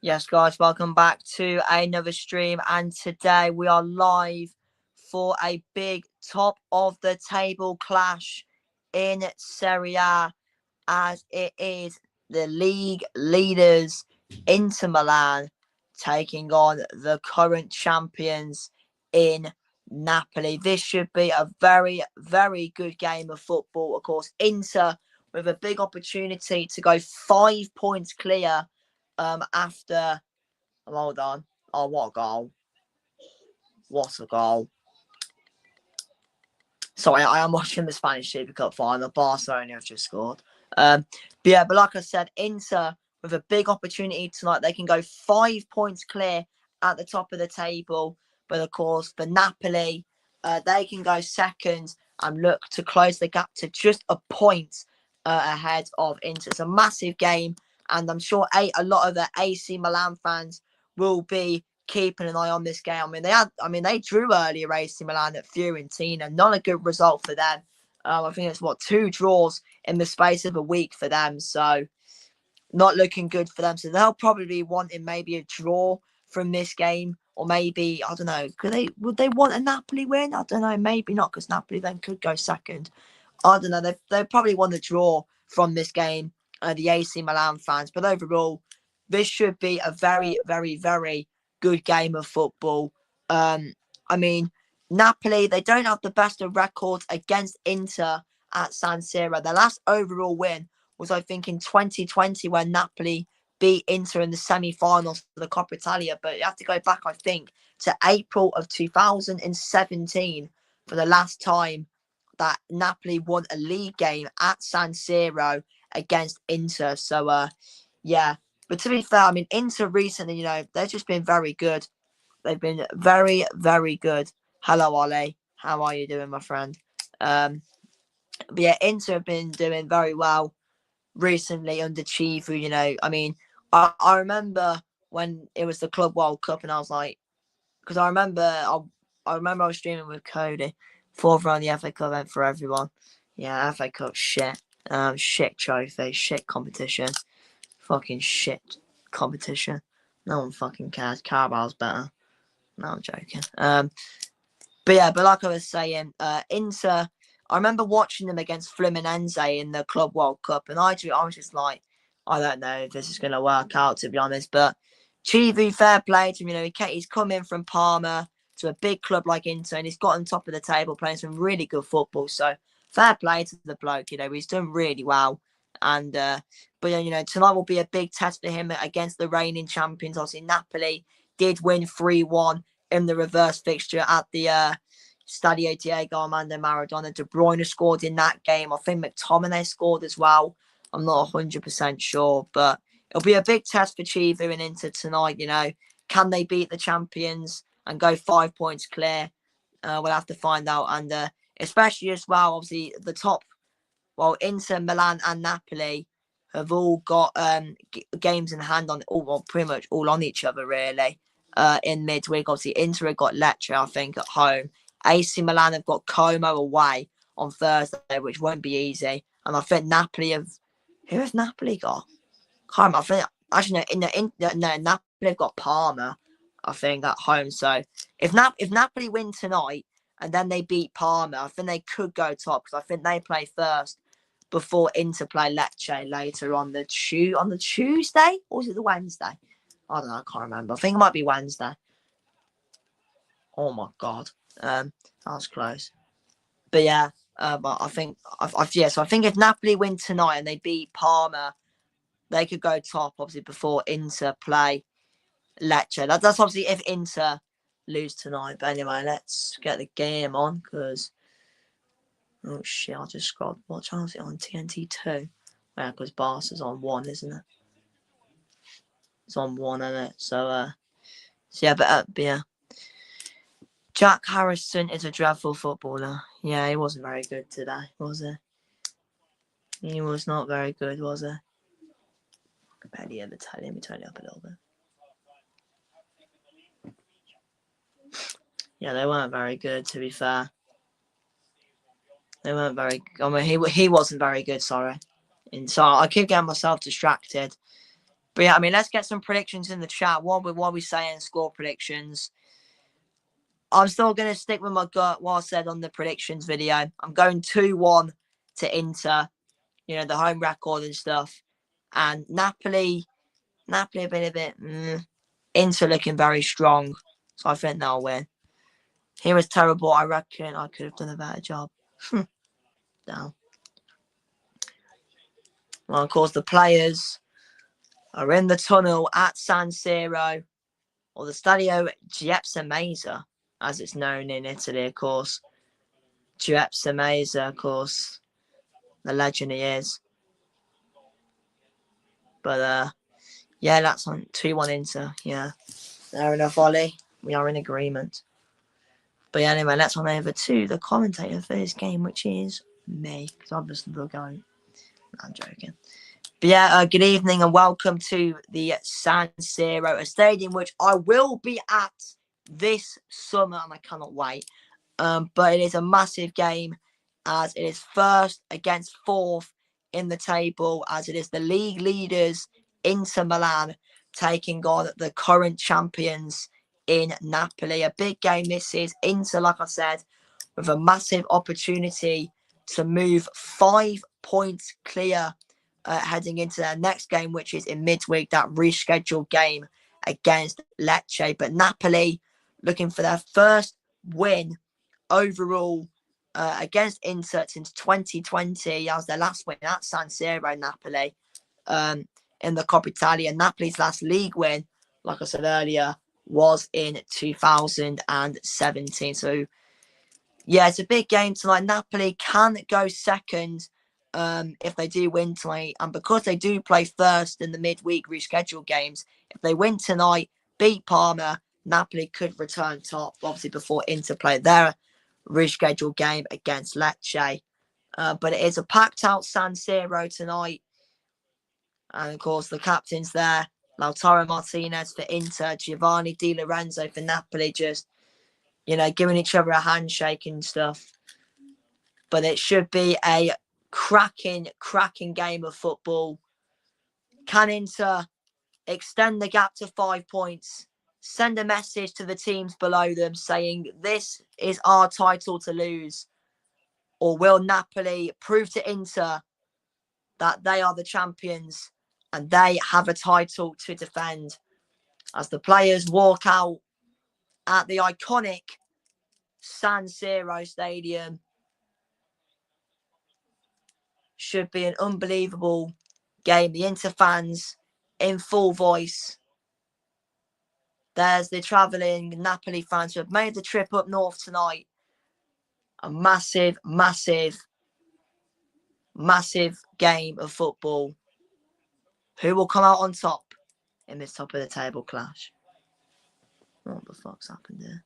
Yes, guys, welcome back to another stream. And today we are live for a big top of the table clash in Serie A, as it is the league leaders Inter Milan taking on the current champions in Napoli. This should be a very, very good game of football. Of course, Inter with a big opportunity to go 5 points clear after. Hold on. Oh, what a goal. What a goal. Sorry, I am watching the Spanish Super Cup final. Barcelona have just scored. But like I said, Inter with a big opportunity tonight. They can go 5 points clear at the top of the table. But of course, for Napoli, they can go second and look to close the gap to just a point ahead of Inter. It's a massive game, and I'm sure a lot of the AC Milan fans will be keeping an eye on this game. They drew earlier AC Milan at Fiorentina. Not a good result for them. I think it's two draws in the space of a week for them. So not looking good for them. So they'll probably be wanting maybe a draw from this game, or maybe I don't know. Would they want a Napoli win? I don't know. Maybe not, because Napoli then could go second. I don't know. They probably want a draw from this game. The AC Milan fans, but overall, this should be a very, very, very good game of football. Um, I mean, Napoli, they don't have the best of records against Inter at San Siro. Their last overall win was, I think, in 2020, when Napoli beat Inter in the semi-finals for the Coppa Italia. But you have to go back, I think, to April of 2017 for the last time that Napoli won a league game at San Siro against Inter. So, yeah. But to be fair, I mean, Inter recently, they've just been very good. They've been very, very good. Hello, Ollie. How are you doing, my friend? But yeah, Inter have been doing very well recently under Chifu. I remember when it was the Club World Cup, and I was like, because I remember I was streaming with Cody, fourth round the FA Cup event for everyone. Yeah, FA Cup shit. Shit trophy, shit competition, fucking shit competition. No one fucking cares. Carabal's better. No, I'm joking. But like I was saying, Inter. I remember watching them against Fluminense in the Club World Cup, and I was just like, I don't know if this is going to work out, to be honest. But Chivu, fair play to him. He's come in from Parma to a big club like Inter, and he's got on top of the table playing some really good football. So fair play to the bloke. He's done really well. And tonight will be a big test for him against the reigning champions. Obviously, Napoli did win 3-1 in the reverse fixture at the Stadio Diego Armando Maradona. De Bruyne scored in that game. I think McTominay scored as well. I'm not 100% sure, but it'll be a big test for Chivu and Inter tonight. Can they beat the champions and go 5 points clear? We'll have to find out. And especially as well, obviously, the top, Inter, Milan, and Napoli have all got games in hand on pretty much all on each other, really. In midweek, obviously, Inter have got Lecce, I think, at home. AC Milan have got Como away on Thursday, which won't be easy. And I think Napoli have. Who has Napoli got? Can't remember. I think actually no, Napoli have got Parma, I think, at home. So if Napoli win tonight and then they beat Parma, I think they could go top, because I think they play first before Inter play Lecce later on the Tuesday, or is it the Wednesday? I don't know. I can't remember. I think it might be Wednesday. Oh my god, that was close. But yeah, but I think so I think if Napoli win tonight and they beat Parma, they could go top, obviously, before Inter play Lecce. That's obviously if Inter lose tonight. But anyway, let's get the game on, because oh shit, I just scrolled. What channel is it on? TNT2. Yeah, because Barca's on 1, isn't it? It's on 1, isn't it? So yeah, but yeah. Jack Harrison is a dreadful footballer. Yeah, he wasn't very good today, was he? He was not very good, was he? Let me turn it up a little bit. Yeah, they weren't very good, to be fair. They weren't very. I mean, he wasn't very good. Sorry, and so I keep getting myself distracted. But yeah, I mean, let's get some predictions in the chat. What are we saying? Score predictions. I'm still going to stick with my gut, what I said on the predictions video. I'm going 2-1 to Inter, the home record and stuff. And Napoli have been a bit, Inter looking very strong. So I think they'll win. He was terrible. I reckon I could have done a better job. Down. Well, of course, the players are in the tunnel at San Siro, or the Stadio Giuseppe Meazza, as it's known in Italy, of course. Giuseppe Meazza, of course, the legend he is. But, yeah, that's on 2-1 Inter. Yeah, fair enough, Ollie. We are in agreement. But yeah, anyway, let's on over to the commentator for this game, which is me, because obviously we'll go. I'm joking. But yeah, good evening and welcome to the San Siro, a stadium which I will be at this summer, and I cannot wait. But it is a massive game, as it is first against fourth in the table, as it is the league leaders Inter Milan taking on the current champions in Napoli. A big game this is. Inter, like I said, with a massive opportunity to move 5 points clear heading into their next game, which is in midweek, that rescheduled game against Lecce. But Napoli looking for their first win overall against Inter since 2020. That was their last win at San Siro, Napoli, in the Coppa Italia. Napoli's last league win, like I said earlier, was in 2017. So, yeah, it's a big game tonight. Napoli can go second if they do win tonight. And because they do play first in the midweek rescheduled games, if they win tonight, beat Parma, Napoli could return top, obviously, before Inter play their rescheduled game against Lecce. But it is a packed out San Siro tonight. And of course, the captains there, Lautaro Martinez for Inter, Giovanni Di Lorenzo for Napoli, just, giving each other a handshake and stuff. But it should be a cracking game of football. Can Inter extend the gap to 5 points? Send a message to the teams below them saying this is our title to lose? Or will Napoli prove to Inter that they are the champions and they have a title to defend? As the players walk out at the iconic San Siro Stadium. Should be an unbelievable game. The Inter fans in full voice. There's the travelling Napoli fans who have made the trip up north tonight. A massive game of football. Who will come out on top in this top of the table clash? What the fuck's happened here?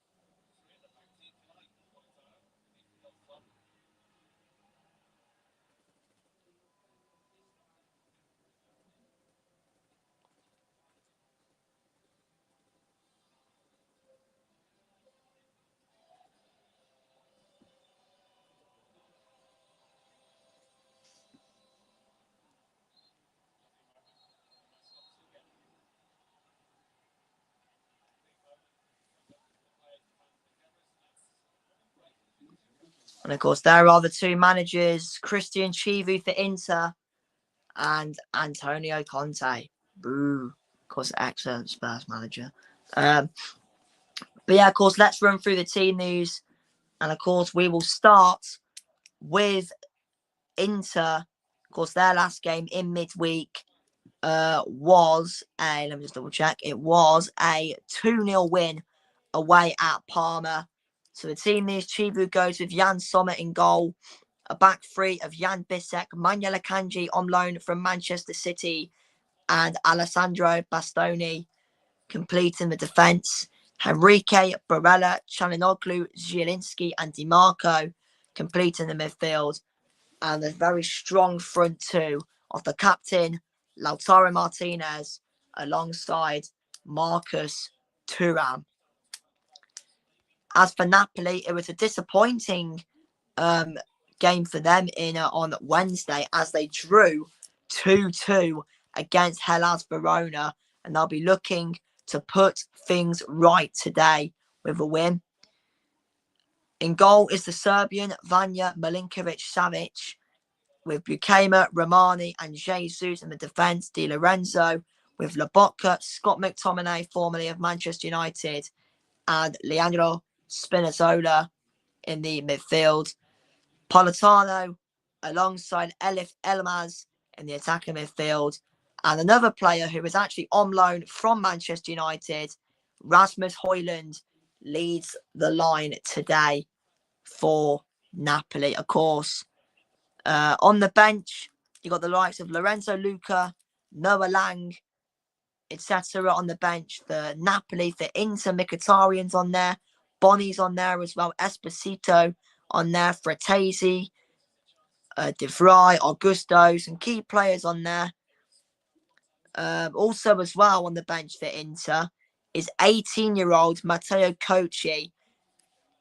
And of course, there are the two managers, Christian Chivu for Inter and Antonio Conte. Boo. Of course, excellent Spurs manager. But yeah, of course, let's run through the team news. And of course, we will start with Inter. Of course, their last game in midweek was a, let me just double check, it was a 2-0 win away at Parma. So the team news, Chivu goes with Jan Sommer in goal. A back three of Jan Bissek, Manuel Akanji on loan from Manchester City, and Alessandro Bastoni completing the defence. Henrique, Barella, Chalinoglu, Zielinski and Di Marco completing the midfield. And a very strong front two of the captain, Lautaro Martinez, alongside Marcus Thuram. As for Napoli, it was a disappointing game for them on Wednesday as they drew 2-2 against Hellas Verona, and they'll be looking to put things right today with a win. In goal is the Serbian Vanja Milinkovic-Savic, with Bukema, Romani and Jesus in the defence, Di Lorenzo, with Lobotka, Scott McTominay, formerly of Manchester United, and Leandro Spinazzola in the midfield. Politano alongside Elif Elmaz in the attacking midfield. And another player who is actually on loan from Manchester United, Rasmus Højlund, leads the line today for Napoli. Of course, on the bench, you got the likes of Lorenzo Luca, Noah Lang, etc. on the bench. The Napoli, the Inter Mkhitaryan's on there. Bonnie's on there as well. Esposito on there. Fratesi, De Vrij, Augusto, some key players on there. Also as well on the bench for Inter is 18-year-old Matteo Cocci.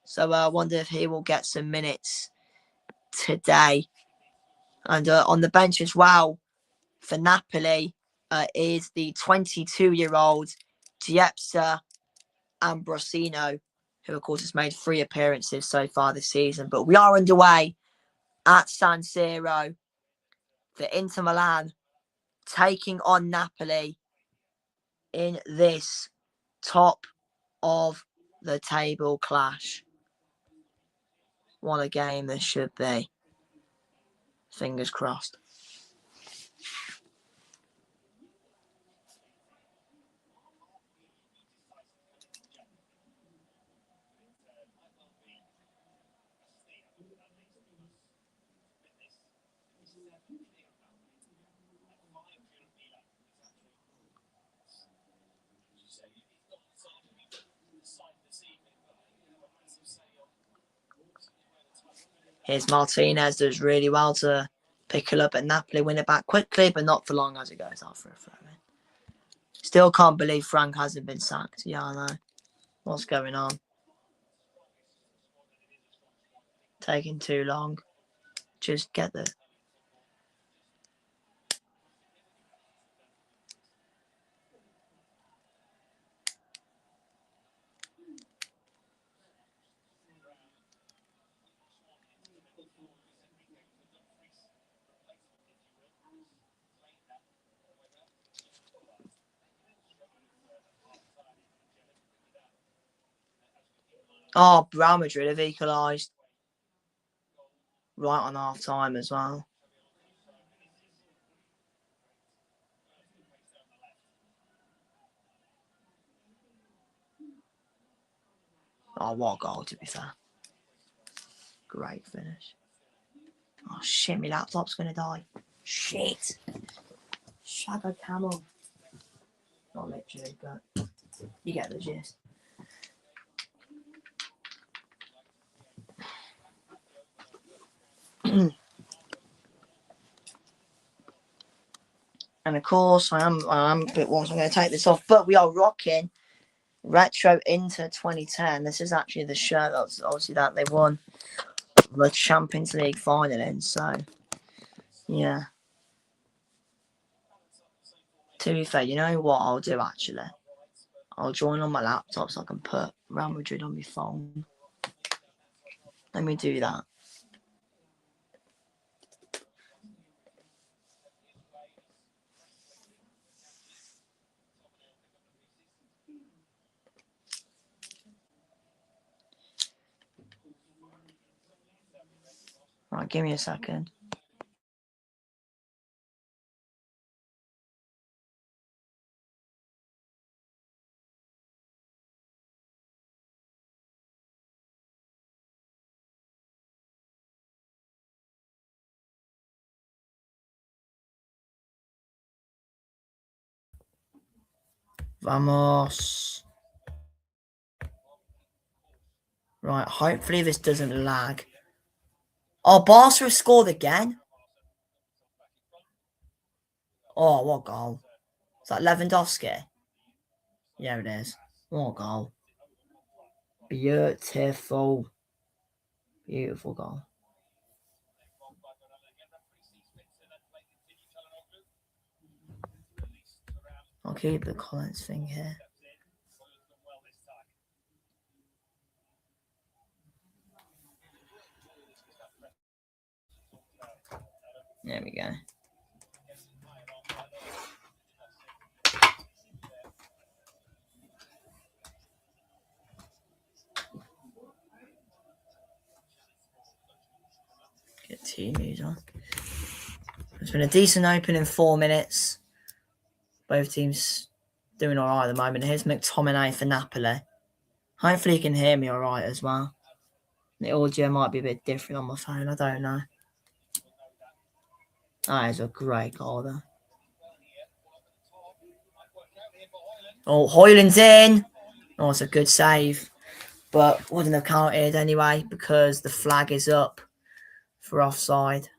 So I wonder if he will get some minutes today. And on the bench as well for Napoli is the 22-year-old Giuseppe Ambrosino, who of course has made 3 appearances so far this season. But we are underway at San Siro for Inter Milan taking on Napoli in this top of the table clash. What a game this should be. Fingers crossed. Here's Martinez, does really well to pick it up at Napoli, win it back quickly, but not for long as it goes off for a throw in. Still can't believe Frank hasn't been sacked. Yeah, I know. What's going on? Taking too long. Just get the... Oh, Real Madrid have equalised. Right on half time as well. Oh, what a goal, to be fair. Great finish. Oh, shit, my laptop's going to die. Shit. Shadow Camel. Not literally, but you get the gist. And of course, I am a bit warm, so I'm going to take this off. But we are rocking Retro Inter 2010. This is actually the shirt, obviously, that they won the Champions League final in. So, yeah. To be fair, you know what I'll do actually? I'll join on my laptop so I can put Real Madrid on my phone. Let me do that. Right, give me a second. Vamos. Right, hopefully this doesn't lag. Oh, Barca have scored again? Oh, what goal? Is that Lewandowski? Yeah, it is. What goal? Beautiful. Beautiful goal. I'll keep the comments thing here. There we go. Get team news on. It's been a decent open in 4 minutes. Both teams doing all right at the moment. Here's McTominay for Napoli. Hopefully you can hear me all right as well. The audio might be a bit different on my phone. I don't know. That is a great goal there. Oh, Hoyland's in. Oh, it's a good save. But wouldn't have counted anyway because the flag is up for offside.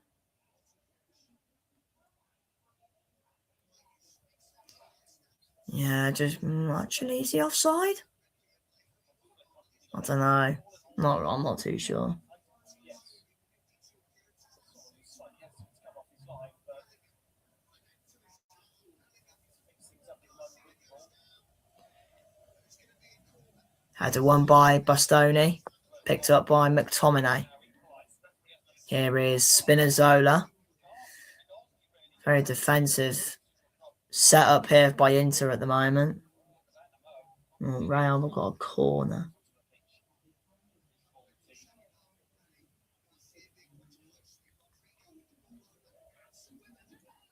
Yeah, just actually, is he offside? I don't know. I'm not too sure. Header won by Bastoni, picked up by McTominay. Here is Spinazzola. Very defensive setup here by Inter at the moment. Real have got a corner.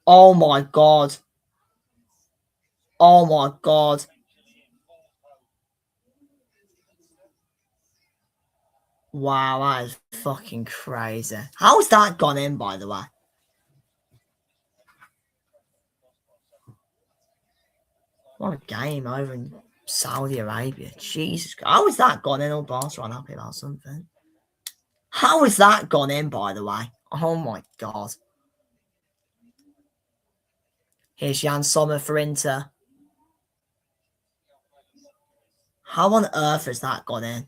Oh my god. Oh my god. Wow, that is fucking crazy. How's that gone in, by the way? What a game over in Saudi Arabia. Jesus. How has that gone in? Oh, Barca, I'm happy about something. How has that gone in, by the way? Oh my god. Here's Jan Sommer for Inter. How on earth has that gone in?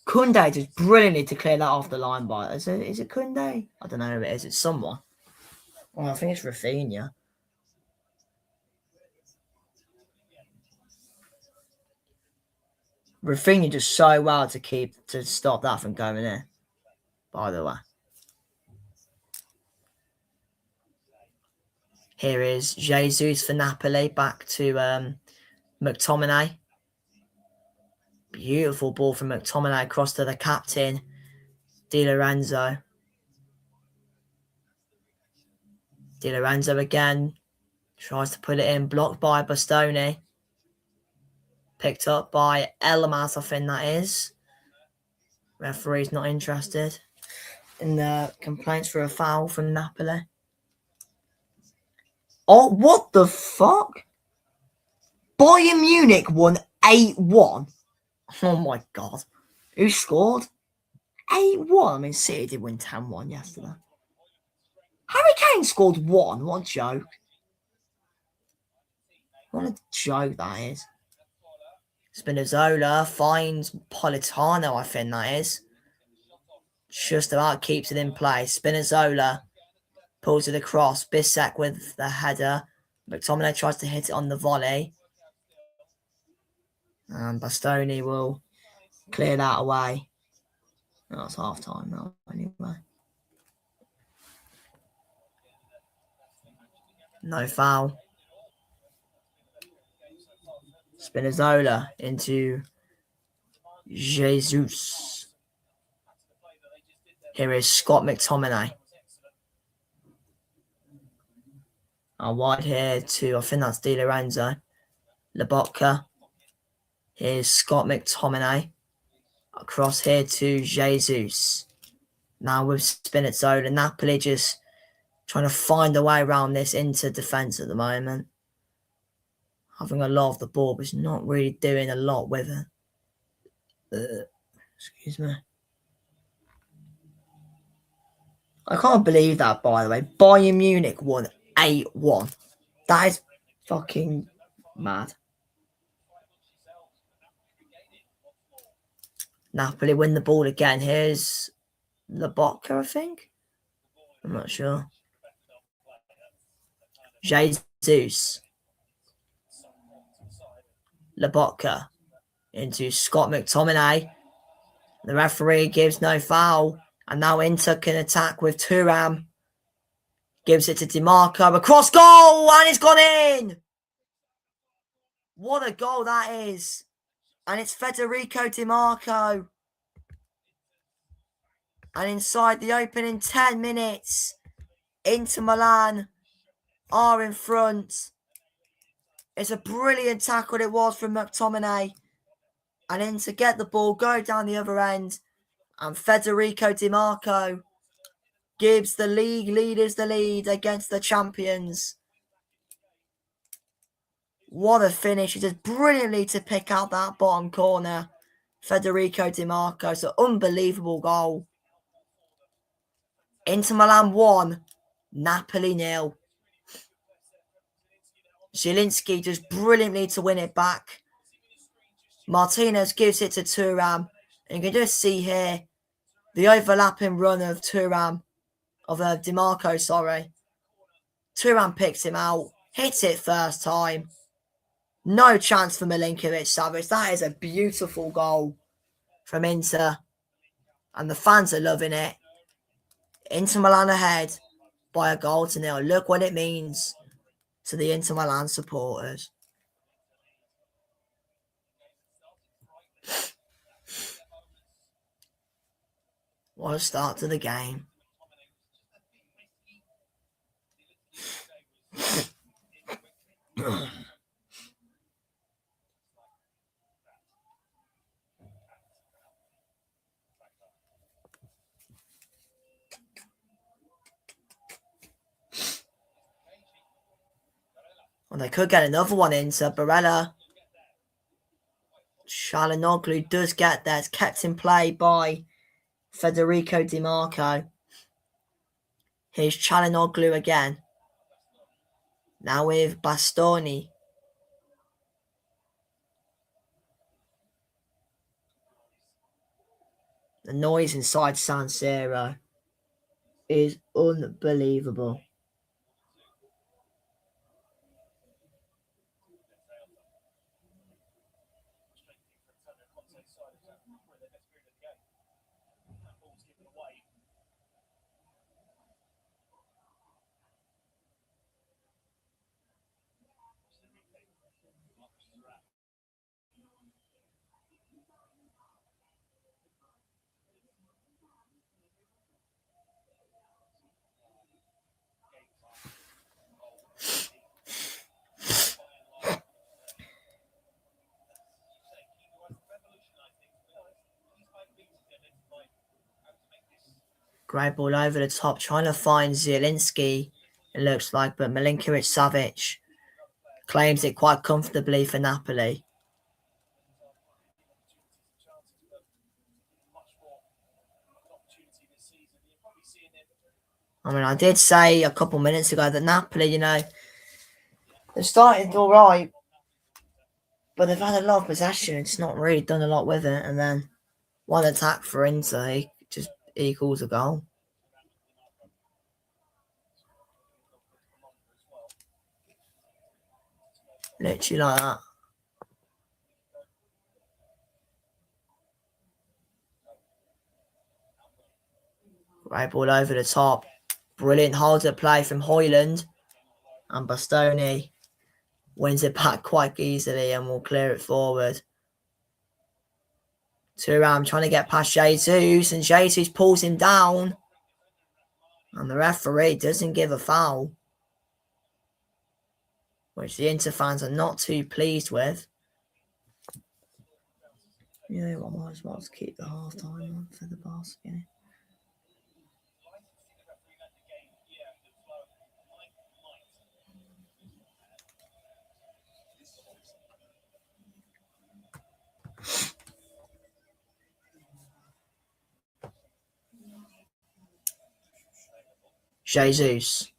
Kunde just brilliantly to clear that off the line by. Is it Kunde? I don't know who it is. It's someone. Oh, I think it's Rafinha. Rafinha did so well to stop that from going in. By the way. Here is Jesus for Napoli. Back to McTominay. Beautiful ball from McTominay across to the captain, Di Lorenzo. Di Lorenzo again. Tries to put it in. Blocked by Bastoni. Picked up by Elmas, I think that is. Referee's not interested in the complaints for a foul from Napoli. Oh, what the fuck? Bayern Munich won 8-1. Oh my god. Who scored? 8-1. I mean, City did win 10-1 yesterday. Harry Kane scored 1. What a joke. What a joke that is. Spinazzola finds Politano, I think that is. Just about keeps it in place. Spinazzola pulls it across. Bissek with the header. McTominay tries to hit it on the volley. And Bastoni will clear that away. Oh, it's half time now, anyway. No foul. Spinazzola into Jesus. Here is Scott McTominay. Wide here to, I think that's Di Lorenzo. Lobotka. Here's Scott McTominay. Across here to Jesus. Now with Spinazzola. Napoli just trying to find a way around this Inter defence at the moment. Having a lot of the ball, but it's not really doing a lot with it. Excuse me. I can't believe that, by the way. Bayern Munich won 8-1. That is fucking mad. Napoli win the ball again. Here's Lobotka, I think. I'm not sure. Jesus. Lobotka into Scott McTominay. The referee gives no foul. And now Inter can attack with Thuram. Gives it to DiMarco. Across goal! And it's gone in! What a goal that is. And it's Federico DiMarco. And inside the opening 10 minutes, Inter Milan are in front. It's a brilliant tackle it was from McTominay. And Inter get the ball, go down the other end. And Federico DiMarco gives the league leaders the lead against the champions. What a finish. He does brilliantly to pick out that bottom corner. Federico DiMarco. It's an unbelievable goal. Inter Milan 1, Napoli 0. Zielinski does brilliantly to win it back. Martinez gives it to Thuram. And you can just see here the overlapping run of Thuram. Of DiMarco, sorry. Thuram picks him out. Hits it first time. No chance for Milinkovic-Savic. That is a beautiful goal from Inter. And the fans are loving it. Inter Milan ahead by a goal to 0. Look what it means to the Inter Milan supporters. What a start to the game. Well, they could get another one in, so Barella. Çalhanoğlu does get there. It's kept in play by Federico DiMarco. Here's Çalhanoğlu again. Now with Bastoni. The noise inside San Siro is unbelievable. Great ball over the top, trying to find Zielinski, it looks like, but Milinkovic-Savic claims it quite comfortably for Napoli. I mean, I did say a couple minutes ago that Napoli, you know, they started all right, but they've had a lot of possession. It's not really done a lot with it. And then one attack for Inter just equals a goal. Literally like that. Right ball over the top. Brilliant hold at play from Højlund. And Bastoni wins it back quite easily and will clear it forward. Thuram trying to get past Jesus, and Jesus pulls him down. And the referee doesn't give a foul, which the Inter fans are not too pleased with. Yeah, well, might as well keep the half time on for the basket game. Jesus.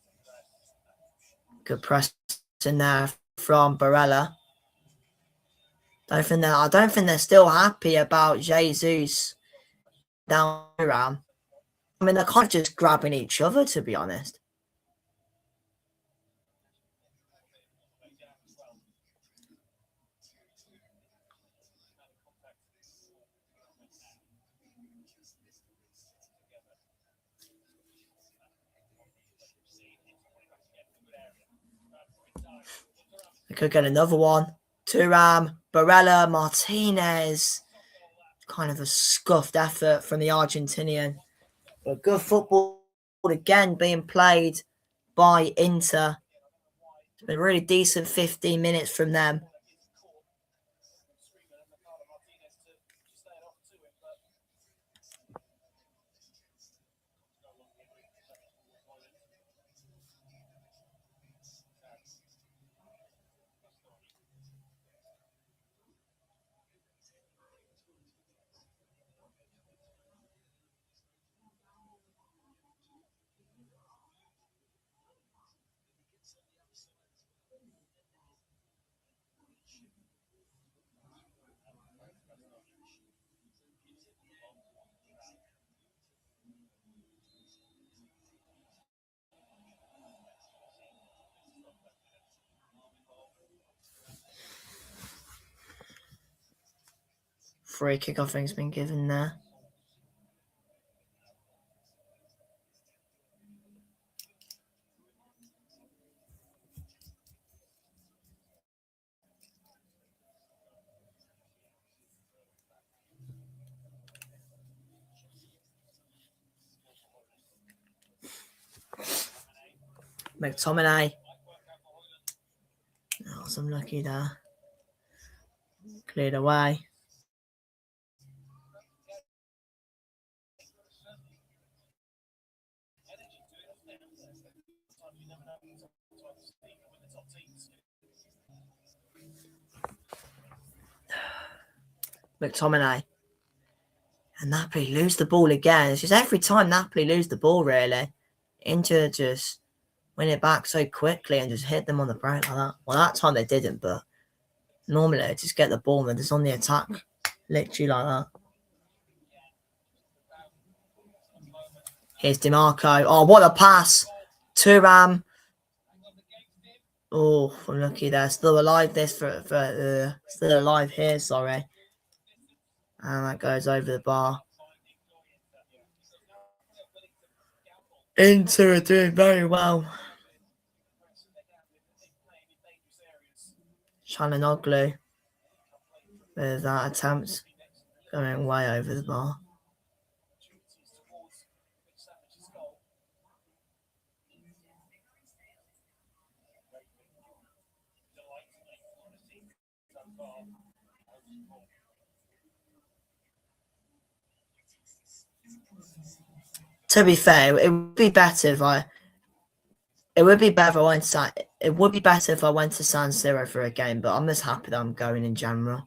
Good press in there from Barella. I don't think they're still happy about Jesus down Ram. I mean, they're kind of just grabbing each other, to be honest. They could get another one. Thuram, Barella, Martinez. Kind of a scuffed effort from the Argentinian. But good football again being played by Inter. It's been a really decent 15 minutes from them. Free kick, I think, has been given there. McTominay. Oh, some lucky there. Cleared away. McTominay. And Napoli lose the ball again. It's just every time Napoli lose the ball, really. Inter just win it back so quickly and just hit them on the break like that. Well, that time they didn't, but normally they just get the ball and just on the attack. Literally like that. Here's DiMarco. Oh, what a pass. Thuram. Oh, unlucky there. Still alive still alive here, sorry. And that goes over the bar. Inter are doing very well. Çalhanoğlu with that attempt going way over the bar. To be fair, it would be better if I. It would be better if I went to. It would be better if I went to San Siro for a game, but I'm just happy that I'm going in general.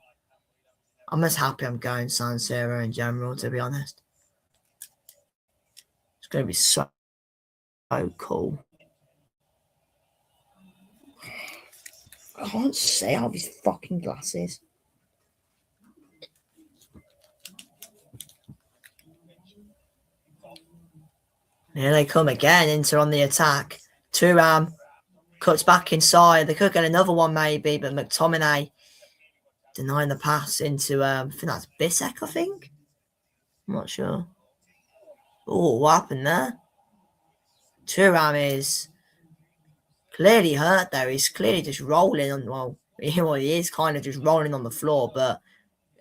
I'm just happy I'm going San Siro in general, to be honest. It's going to be so cool. I can't see out these fucking glasses. Here they come again. Inter on the attack. Thuram cuts back inside. They could get another one maybe, but McTominay denying the pass into, I think that's Bissek, I think. I'm not sure. Oh, what happened there? Thuram is clearly hurt there. He's clearly just rolling on, well, he is kind of just rolling on the floor, but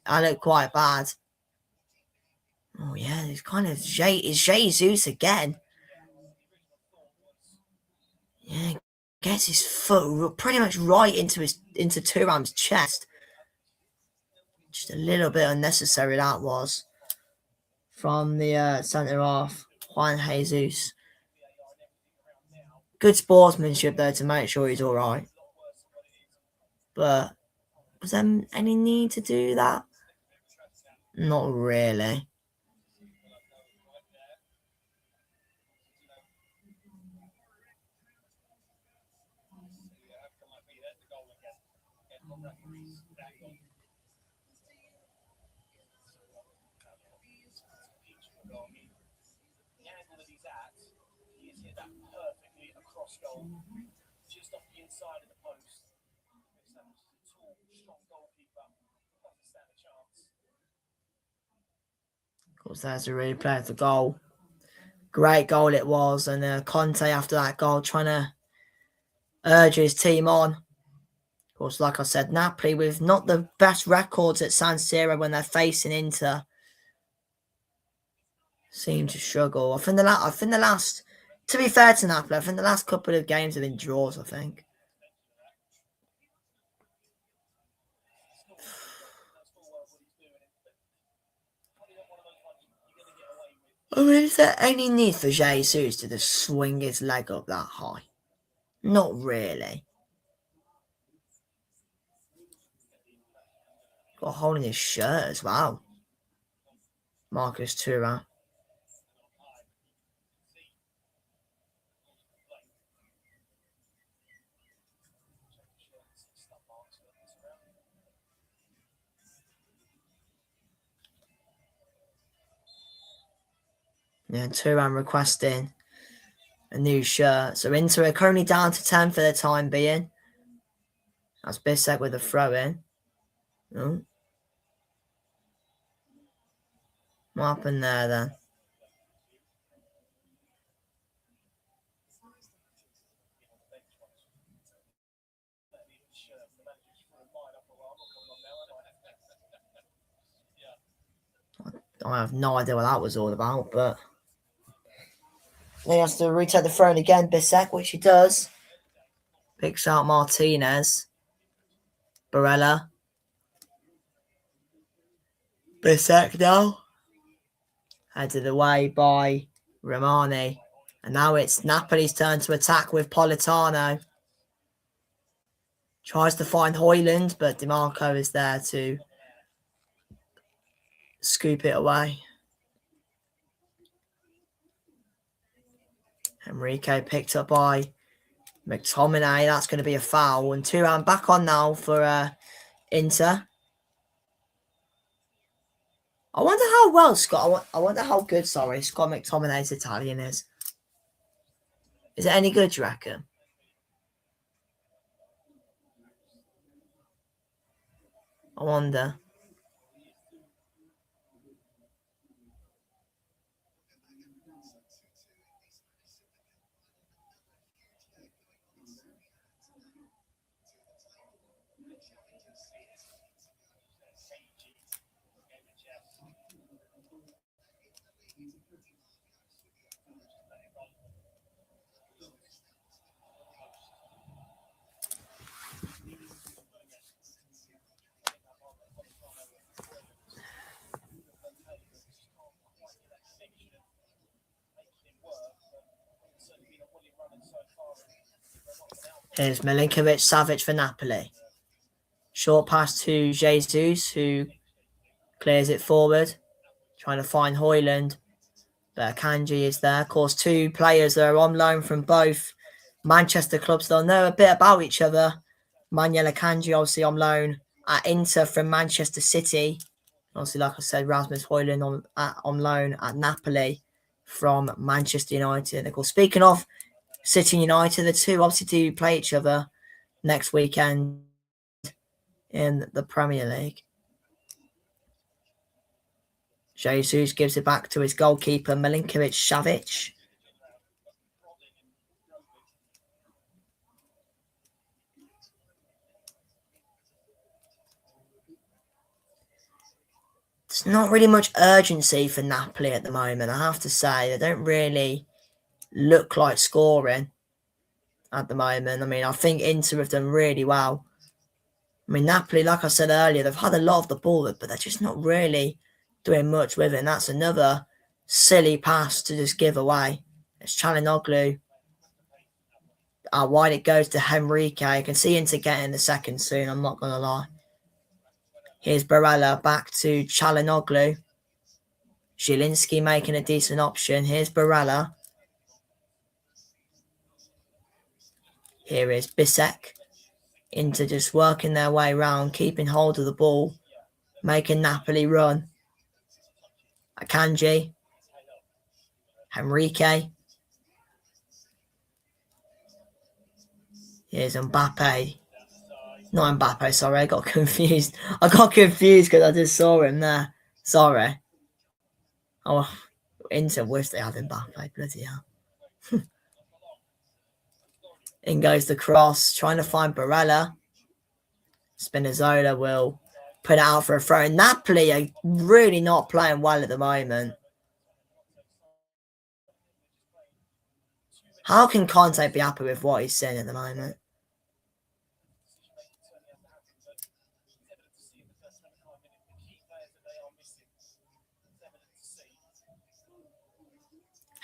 I look quite bad. Oh, yeah, it's kind of Jesus again. Yeah, gets his foot pretty much right into Thuram's chest. Just a little bit unnecessary that was from the centre half, Juan Jesus. Good sportsmanship there to make sure he's all right. But was there any need to do that? Not really. Of course, there's a replay of the goal. Great goal it was, and Conte after that goal trying to urge his team on. Of course, like I said, Napoli with not the best records at San Siro when they're facing Inter seem to struggle. I think the last, to be fair to Napoli, I think the last couple of games have been draws. I think. I mean, is there any need for Jesus to just swing his leg up that high? Not really. Got a hole in his shirt as well. Marcus Thuram. Yeah, Thuram requesting a new shirt. So Inter are currently down to 10 for the time being. That's Bissek with a throw in. Oh. What happened there then? I have no idea what that was all about, but he has to retake the throne again, Bissek, which he does. Picks out Martinez. Barella. Bissek now. Headed away by Romani. And now it's Napoli's turn to attack with Politano. Tries to find Højlund, but DiMarco is there to scoop it away. Enrique picked up by McTominay. That's going to be a foul. And Thuram back on now for Inter. I wonder how well I wonder how good, Scott McTominay's Italian is. Is it any good, do you reckon? I wonder. Here's Milinkovic-Savic for Napoli. Short pass to Jesus, who clears it forward. Trying to find Højlund. But Akanji is there. Of course, two players that are on loan from both Manchester clubs. They'll know a bit about each other. Manuel Akanji, obviously on loan at Inter from Manchester City. Obviously, like I said, Rasmus Højlund on loan at Napoli from Manchester United. And of course, speaking of City United, the two obviously do play each other next weekend in the Premier League. Jesus gives it back to his goalkeeper, Milinkovic-Savic. There's not really much urgency for Napoli at the moment, I have to say. They don't really look like scoring at the moment. I mean, I think Inter have done really well. I mean, Napoli, like I said earlier, they've had a lot of the ball, but they're just not really doing much with it. And that's another silly pass to just give away. It's Çalhanoğlu. Wide it goes to Henrique. I can see Inter getting the second soon, I'm not going to lie. Here's Barella back to Çalhanoğlu. Zielinski making a decent option. Here's Barella. Here is Bissek. Inter just working their way around, keeping hold of the ball, making Napoli run. Akanji. Henrique. Here's Mbappe. Not Mbappe, sorry, I got confused. I got confused because I just saw him there. Sorry. Oh, Inter wish they had Mbappe, bloody hell. In goes the cross, trying to find Barella. Spinazzola will put it out for a throw. Napoli are really not playing well at the moment. How can Conte be happy with what he's seeing at the moment?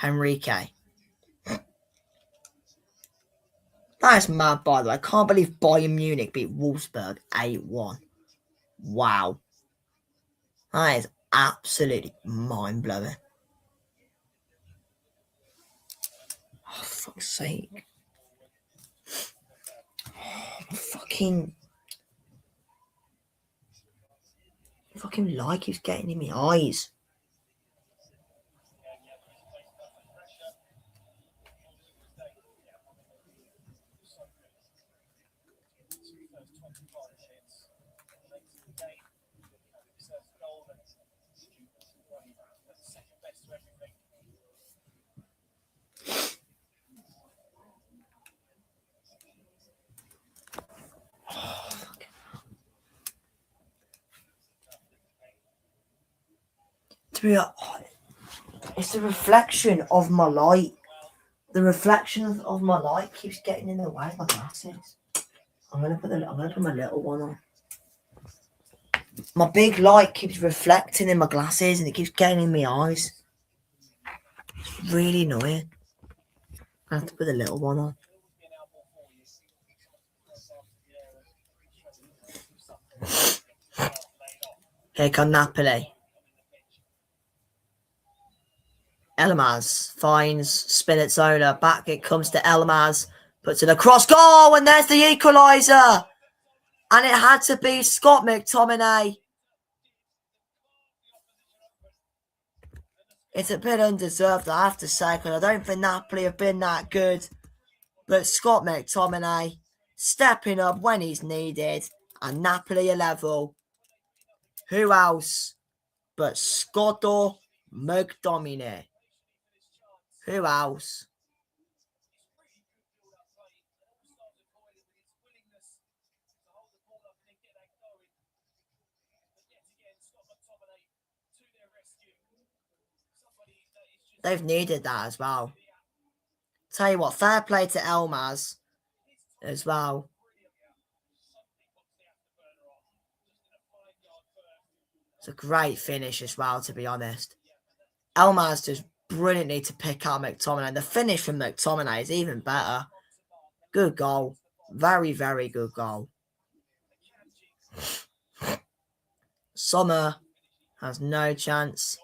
Henrique. That is mad, by the way. I can't believe Bayern Munich beat Wolfsburg 8-1. Wow. That is absolutely mind-blowing. Oh, for fuck's sake. Fucking light keeps getting in my eyes. It's the reflection of my light. The reflection of my light keeps getting in the way of my glasses. I'm gonna put my little one on. My big light keeps reflecting in my glasses and it keeps getting in my eyes. It's really annoying. I have to put the little one on. Here come Napoli. Elmas finds Spinazzola. Back it comes to Elmas. Puts it across goal, and there's the equaliser. And it had to be Scott McTominay. It's a bit undeserved, I have to say, because I don't think Napoli have been that good. But Scott McTominay stepping up when he's needed, and Napoli are level. Who else but Scotto McTominay? Who else? They've needed that as well. Tell you what, fair play to Elmas as well. It's a great finish as well, to be honest. Elmas does brilliantly to pick out McTominay. And the finish from McTominay is even better. Good goal. Very, very good goal. Sommer has no chance.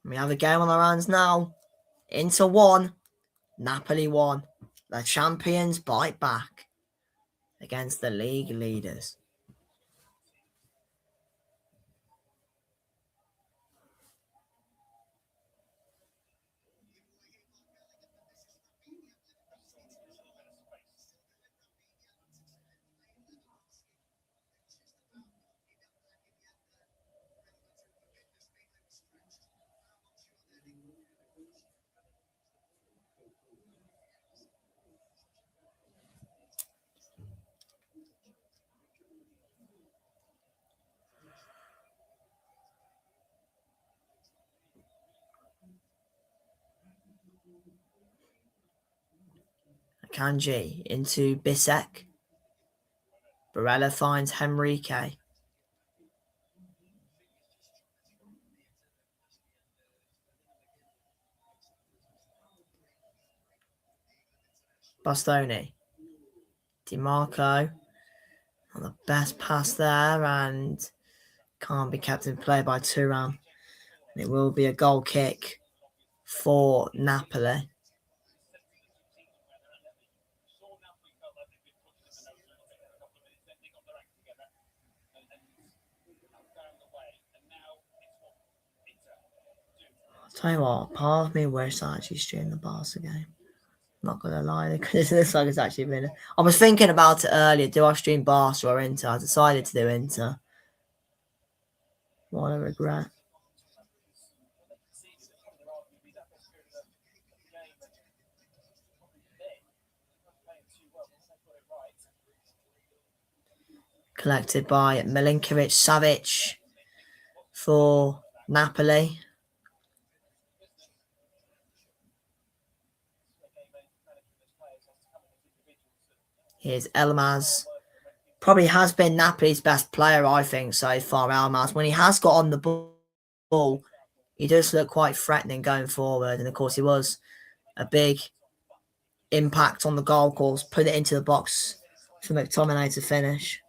We have a game on our hands now. Inter 1, Napoli 1. The champions bite back against the league leaders. Kanji into Bisek. Barella finds Henrique. Bastoni. DiMarco. Not the best pass there and can't be kept in play by Thuram. It will be a goal kick for Napoli. Tell you what, part of me wishes I actually streamed the Barca game. Not gonna lie, because it looks like it's actually been. I was thinking about it earlier. Do I stream Barca or Inter? I decided to do Inter. What a regret. Collected by Milinkovic-Savic for Napoli. Here's Elmas. Probably has been Napoli's best player, I think, so far, Elmas. When he has got on the ball, he does look quite threatening going forward. And, of course, he was a big impact on the goal, of course. Put it into the box for McTominay to finish.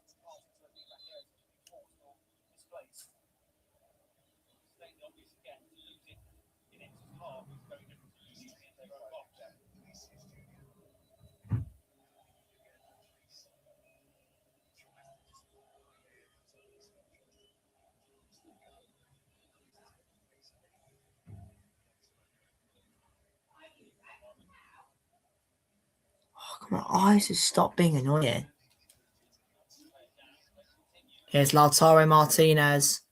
My eyes have stopped being annoying. Here's Lautaro Martinez.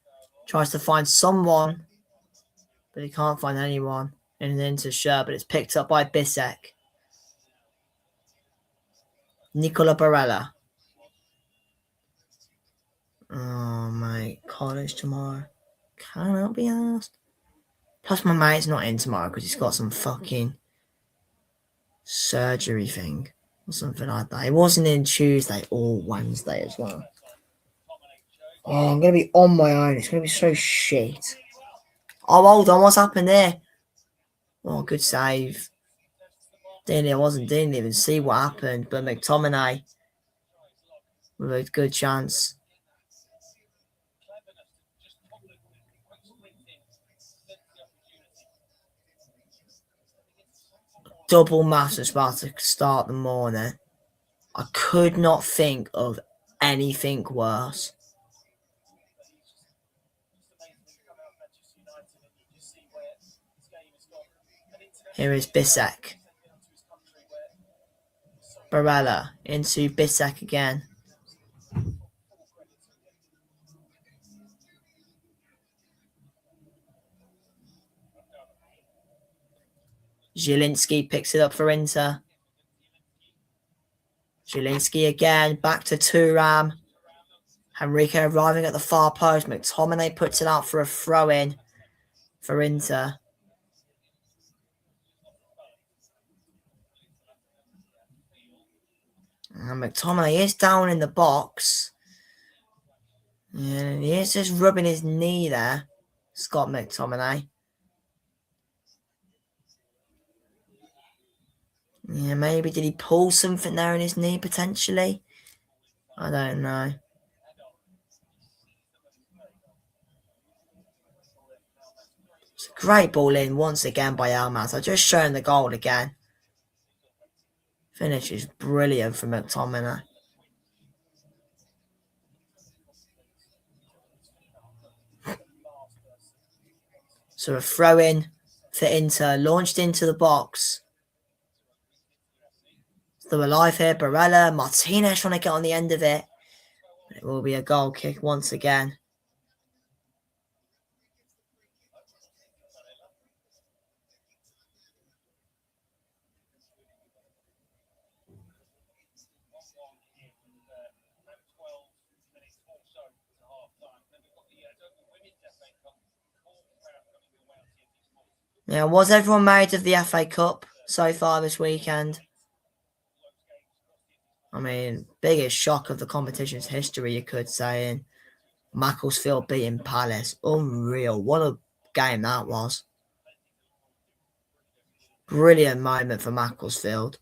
Tries to find someone, but he can't find anyone in an Inter shirt, but it's picked up by Bissek. Nicola Barella. Oh, mate. College tomorrow. Cannot be asked. Plus, my mate's not in tomorrow because he's got some fucking surgery thing or something like that. It wasn't in Tuesday or Wednesday as well. Oh, I'm going to be on my own. It's going to be so shit. Oh, hold on. What's happened there? Oh, good save. Didn't even see what happened, but McTominay with a good chance. Double maths about to start the morning. I could not think of anything worse. Here is Bissek. Barella into Bissek again. Zielinski picks it up for Inter. Zielinski again, back to Thuram. Henrique arriving at the far post. McTominay puts it out for a throw-in for Inter. And McTominay is down in the box. And he is just rubbing his knee there. Scott McTominay. Yeah, maybe did he pull something there in his knee potentially? I don't know. It's a great ball in once again by Elmas. I just shown the goal again. Finish is brilliant from McTominay. So a throw in for Inter, launched into the box. Still alive here, Barella. Martinez trying to get on the end of it. It will be a goal kick once again. Now, was everyone made of the FA Cup so far this weekend? I mean, biggest shock of the competition's history, you could say. And Macclesfield beating Palace. Unreal. What a game that was. Brilliant moment for Macclesfield.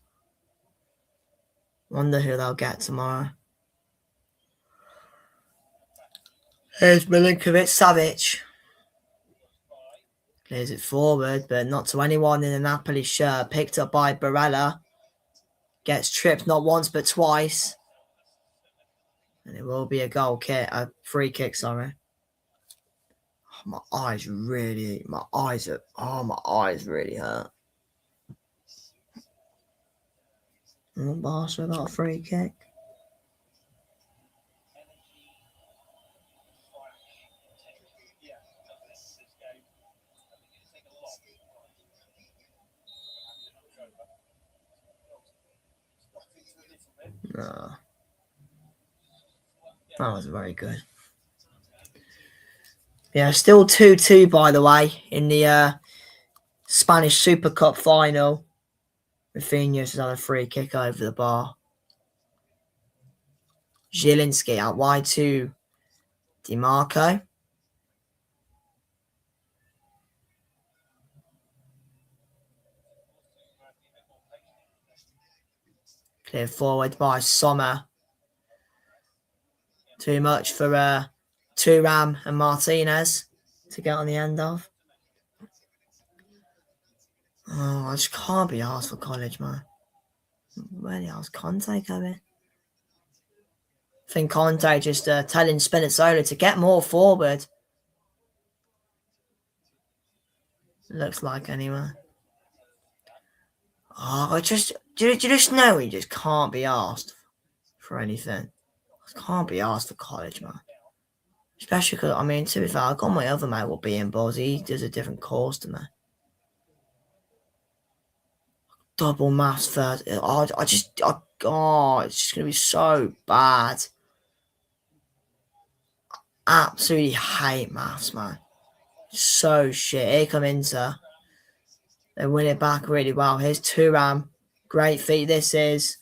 Wonder who they'll get tomorrow. Here's Milinkovic-Savic. Clears it forward, but not to anyone in a Napoli shirt. Picked up by Barella. Gets tripped not once, but twice. And it will be a goal kick. A free kick, sorry. My eyes really hurt. Barca got a free kick. No. That was very good. Yeah, still 2-2 by the way in the Spanish Super Cup final. Rafinha has had a free kick over the bar. Zielinski out wide to DiMarco. Cleared forward by Sommer. Too much for Thuram and Martinez to get on the end of. Oh, I just can't be asked for college, man. Where the hell's Conte going? I think Conte just telling Spinazzola to get more forward. Looks like anyway. Oh, do you just know he just can't be asked for anything. I can't be asked for college, man. Especially because, I mean, to be fair, I got my other mate will be in Buzz. He does a different course to me. Double maths first. It's just going to be so bad. Absolutely hate maths, man. So shit. Here come Inter. They win it back really well. Here's Thuram. Great feat this is.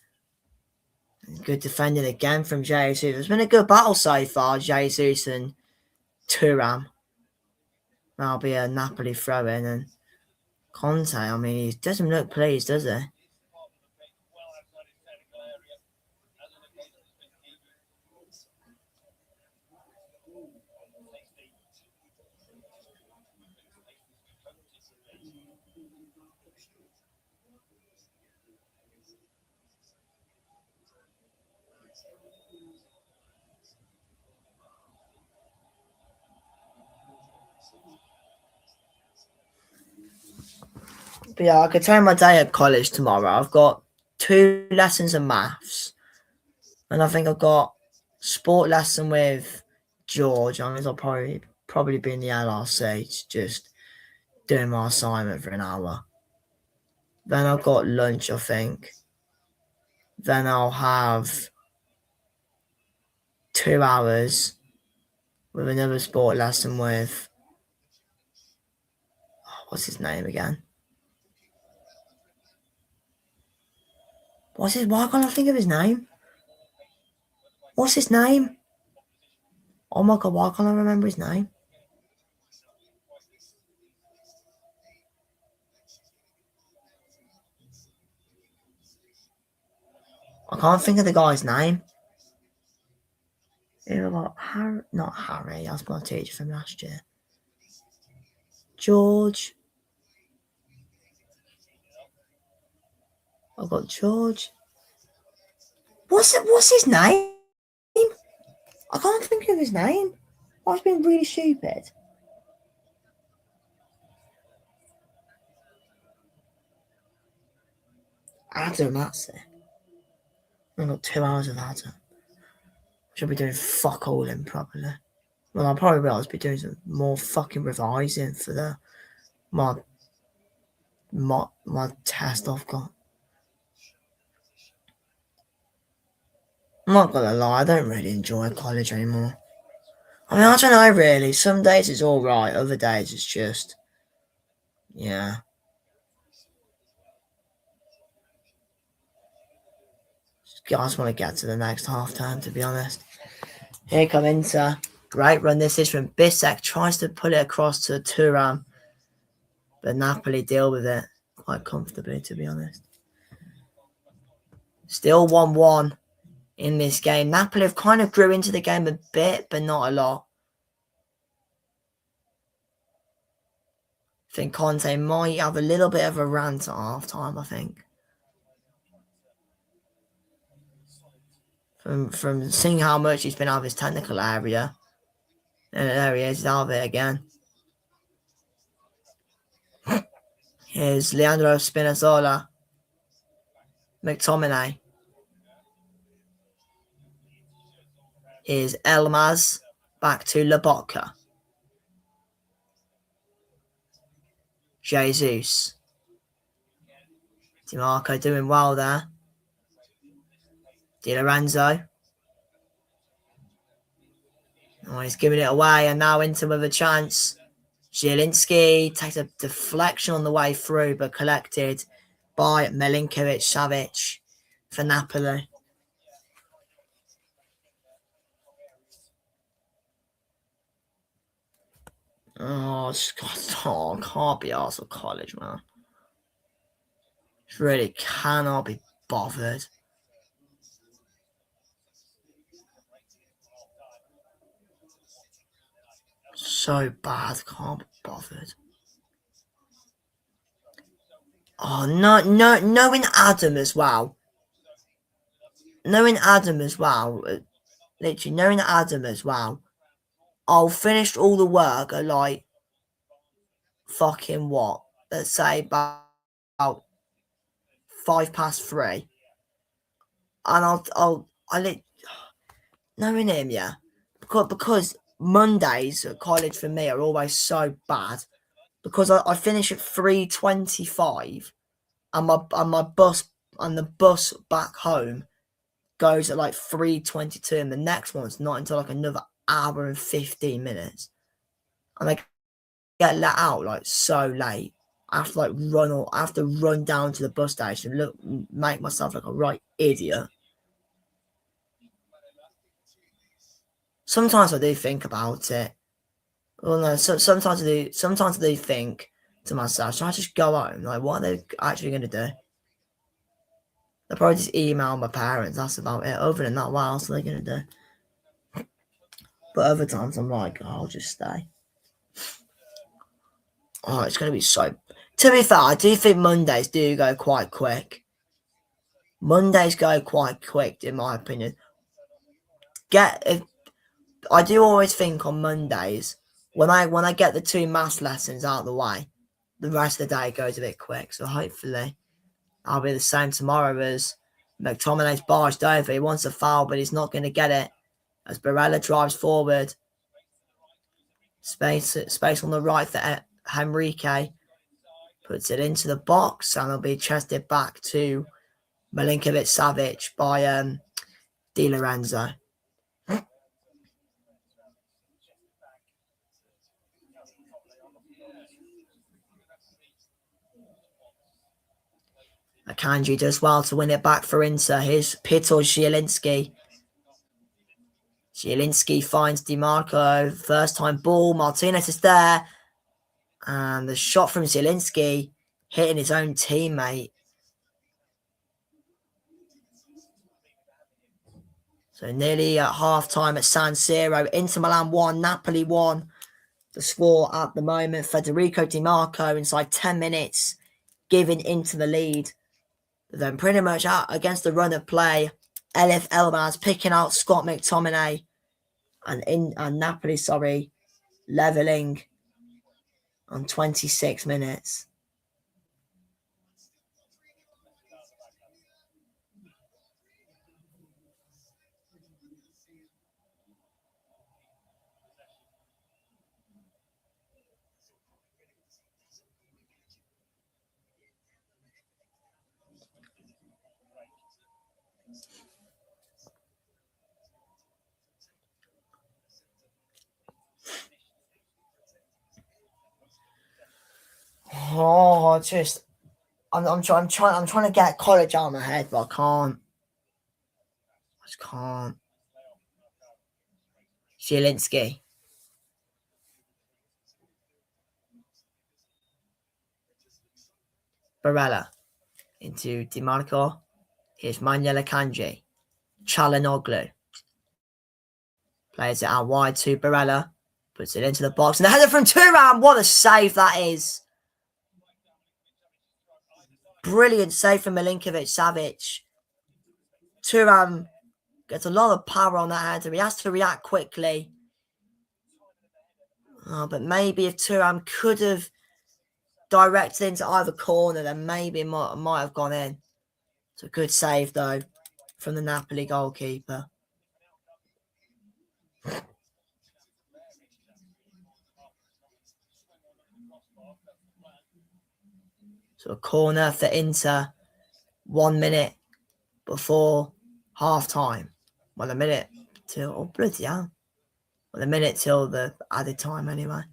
Good defending again from Jesus. It's been a good battle so far, Jesus and Thuram. That'll be a Napoli throw-in. And Conte, I mean, he doesn't look pleased, does he? But yeah, I could tell my day at college tomorrow. I've got 2 lessons of maths. And I think I've got sport lesson with George. I mean, I'll probably be in the LRC just doing my assignment for an hour. Then I've got lunch, I think. Then I'll have 2 hours with another sport lesson with, what's his name again? Why can't I think of his name? What's his name? Oh my god, why can't I remember his name? I can't think of the guy's name. It was Harry, not Harry, that's my teacher from last year. George. I've got George. What's his name? I can't think of his name. I've been really stupid. Adam, that's it. I've got 2 hours of Adam. Should be doing fuck all in probably. Well, I'll probably realize be doing some more fucking revising for my test I've got. I'm not gonna lie, I don't really enjoy college anymore. I mean, I don't know really. Some days it's alright, other days it's just, yeah. I just want to get to the next half time, to be honest. Here come Inter. Great run this is from Bissek. Tries to put it across to Thuram. But Napoli deal with it quite comfortably, to be honest. Still 1-1 in this game. Napoli have kind of grew into the game a bit, but not a lot. I think Conte might have a little bit of a rant at half time, I think. From seeing how much he's been out of his technical area. And there he is, out of it again. Here's Leandro Spinazzola. McTominay. Here's Elmas. Back to Lobotka. Jesus. DiMarco doing well there. Di Lorenzo. Oh, he's giving it away, and now Inter with a chance. Zielinski takes a deflection on the way through, but collected by Milinkovic-Savic for Napoli. Oh, can't be arsed with college, man. Just really cannot be bothered. So bad, can't be bothered. Oh, no, knowing Adam as well. Literally, knowing Adam as well. I'll finish all the work at like fucking what? Let's say about 3:05. And knowing him, yeah. Because Mondays at college for me are always so bad. Because I finish at 3:25 and the bus back home goes at like 3:22, and the next one's not until like another hour and 15 minutes. And I get let out like so late. I have to run down to the bus station, make myself like a right idiot. Sometimes I do think about it. Well, no, sometimes I do think to myself, should I just go home? Like, what are they actually going to do? They'll probably just email my parents. That's about it. Other than that, what else are they going to do? But other times I'm like, oh, I'll just stay. Oh, it's going to be so... To be fair, I do think Mondays do go quite quick. Mondays go quite quick, in my opinion. I do always think on Mondays, when I get the 2 maths lessons out of the way, the rest of the day goes a bit quick. So hopefully I'll be the same tomorrow as McTominay's barged over. He wants a foul, but he's not going to get it as Barella drives forward. Space on the right for Henrique. Puts it into the box, and it'll be chested back to Milinkovic-Savic by Di Lorenzo. Akanji does well to win it back for Inter. Here's Piotr Zielinski. Zielinski finds DiMarco. First time ball. Martinez is there. And the shot from Zielinski hitting his own teammate. So nearly at half-time at San Siro. Inter Milan 1, Napoli 1. The score at the moment. Federico DiMarco inside 10 minutes giving Inter the lead. But then pretty much out against the run of play. Elif Elmas picking out Scott McTominay. And Napoli, levelling on 26 minutes. Oh, I'm trying to get college out of my head, but I can't. I just can't. Zielinski. Barella into DiMarco. Here's Manuel Akanji. Çalhanoğlu. Plays it out wide to Barella. Puts it into the box. And the header from Thuram. What a save that is. Brilliant save from Milinkovic-Savic. Thuram gets a lot of power on that header. He has to react quickly. Oh, but maybe if Thuram could have directed into either corner, then maybe it might have gone in. It's a good save, though, from the Napoli goalkeeper. So a corner for Inter 1 minute before half time. Well, a minute till, oh, bloody hell. Well, a minute till the added time, anyway.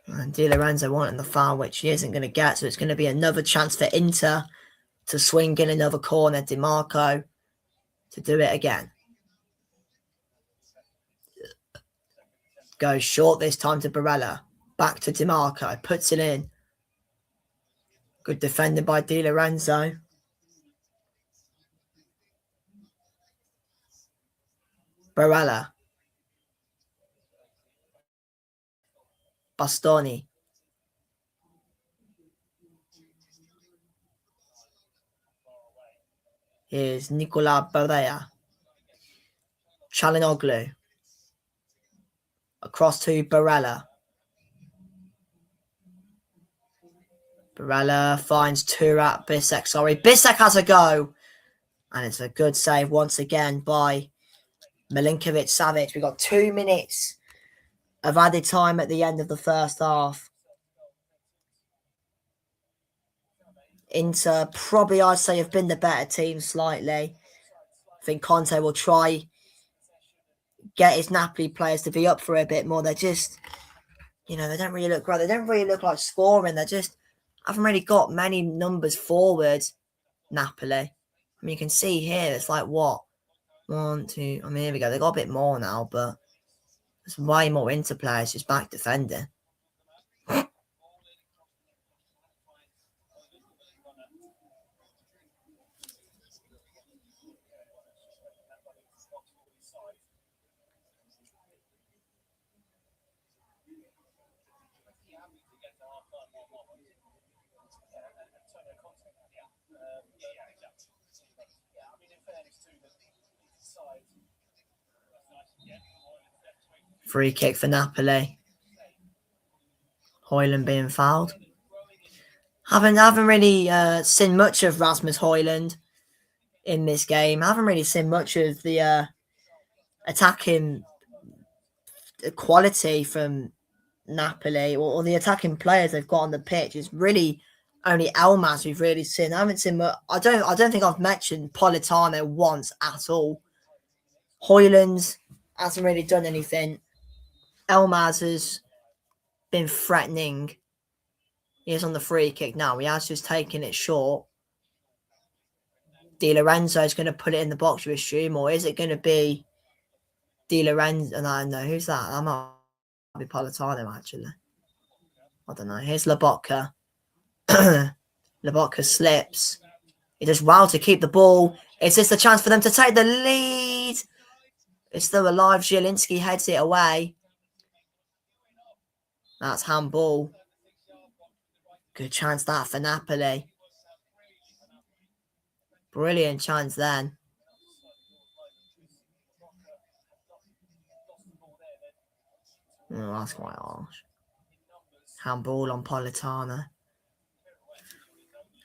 And Di Lorenzo wanting the foul, which he isn't going to get. So it's going to be another chance for Inter to swing in another corner. Di Marco to do it again. Goes short this time to Barella. Back to Di Marco. Puts it in. Good defending by Di Lorenzo. Barella. Bastoni. Here's Nicola Barella. Çalhanoğlu. Across to Barella. Barella finds Turat Bisek. Sorry, Bisek has a go. And it's a good save once again by Milinkovic Savic. We've got 2 minutes of added time at the end of the first half. Inter probably, I'd say, have been the better team slightly. I think Conte will try get his Napoli players to be up for a bit more. They're just, they don't really look great. They don't really look like scoring. They just haven't really got many numbers forward, Napoli. I mean, you can see here, it's like, what? 1, 2, I mean, here we go. They got a bit more now, but there's way more Inter players just back defending. Free kick for Napoli. Højlund being fouled. Haven't really seen much of Rasmus Højlund in this game. Haven't really seen much of the attacking quality from Napoli or the attacking players they've got on the pitch. It's really only Elmas we've really seen. I haven't seen much. I don't think I've mentioned Politano once at all. Højlund hasn't really done anything. Elmas has been threatening. He is on the free kick now. He has just taken it short. Di Lorenzo is going to put it in the box, you assume, or is it going to be Di Lorenzo? No, who's that? That might be Politano, actually. I don't know. Here's Lobotka. Lobotka slips. He does well to keep the ball. Is this the chance for them to take the lead? It's still alive. Zielinski heads it away. That's handball. Good chance that for Napoli. Brilliant chance then. Oh, that's quite harsh. Handball on Politano.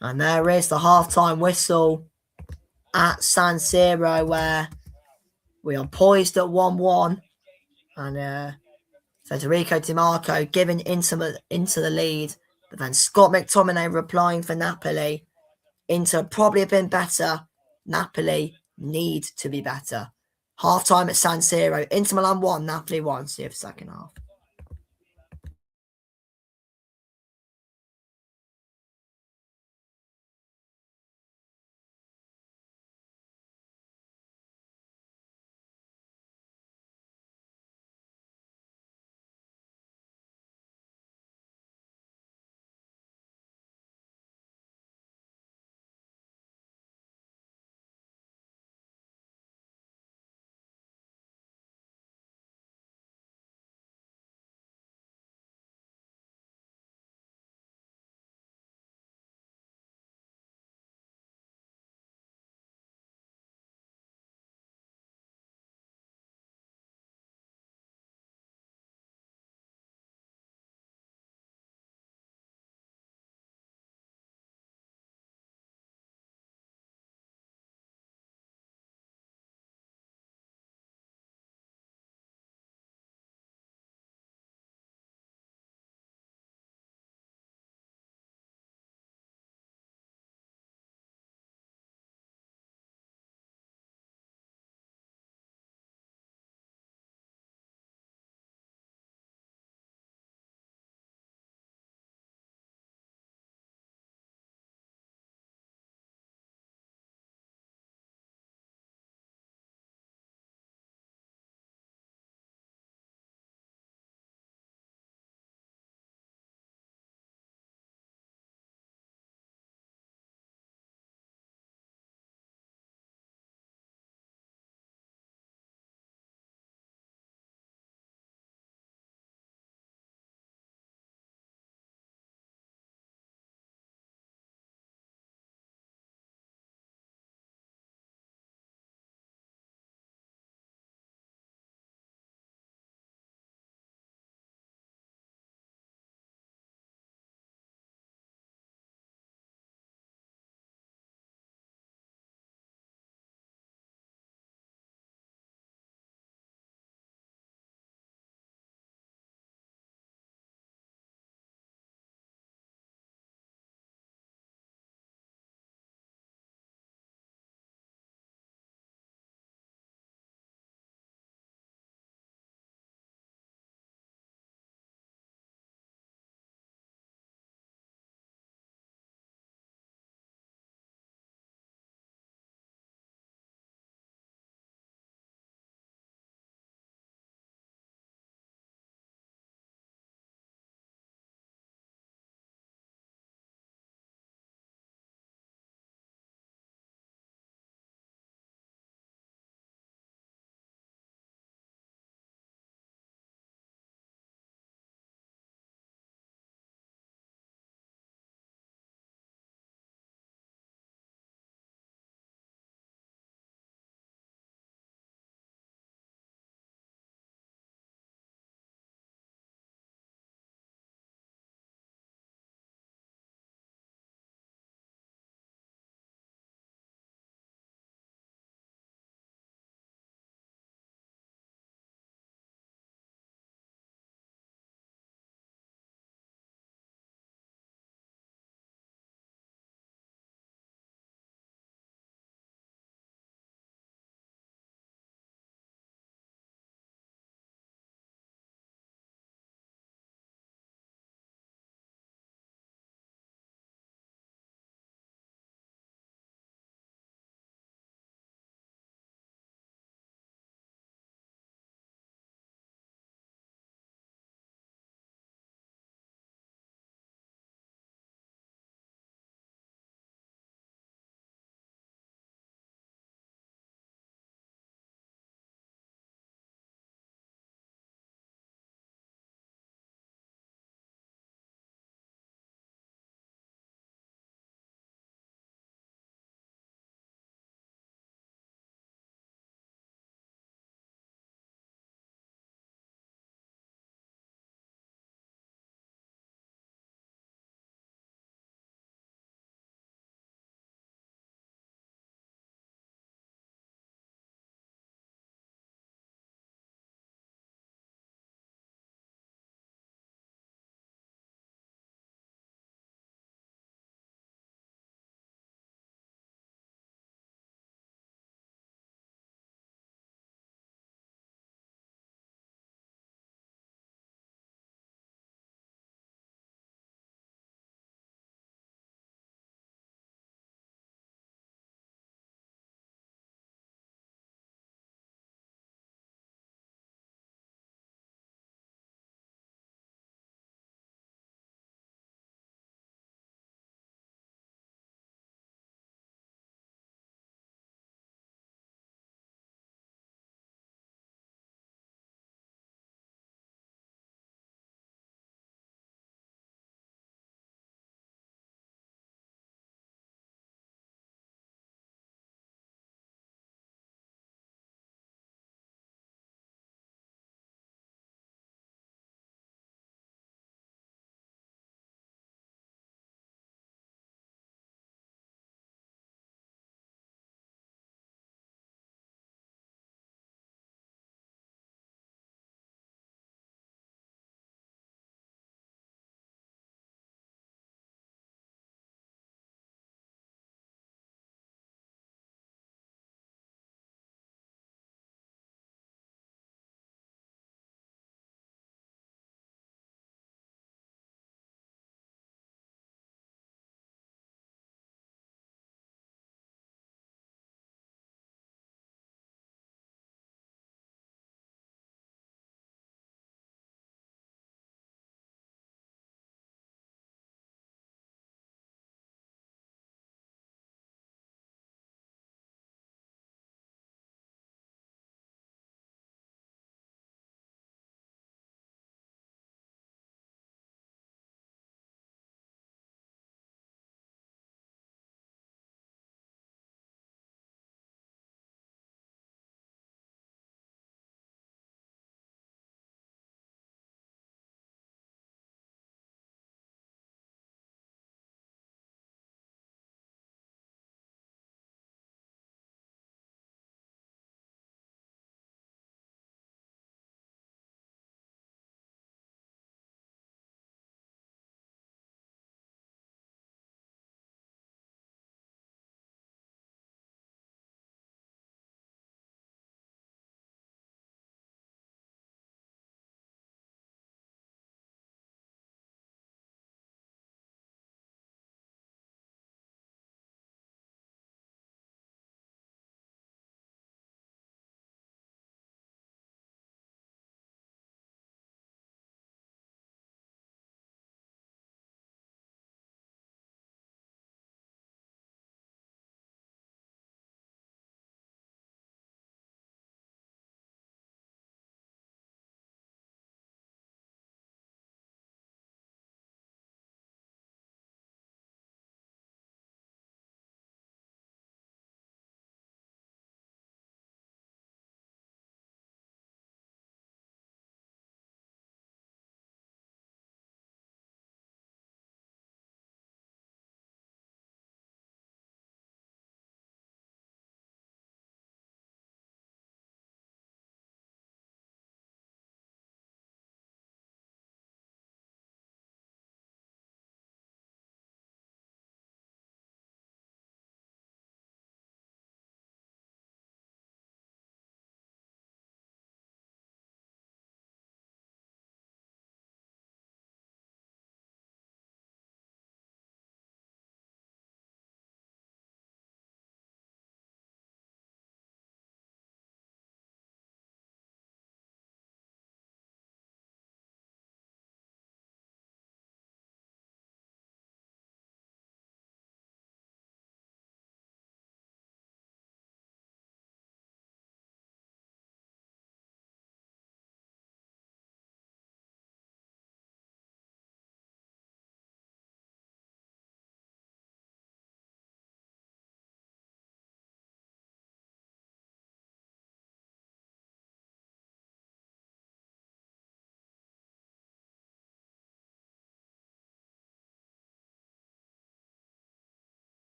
And there is the halftime whistle at San Siro, where we are poised at 1-1. And Federico Di Marco giving into the lead. But then Scott McTominay replying for Napoli. Inter probably have been better. Napoli need to be better. Half-time at San Siro. Inter Milan 1, Napoli 1. See you for the second half.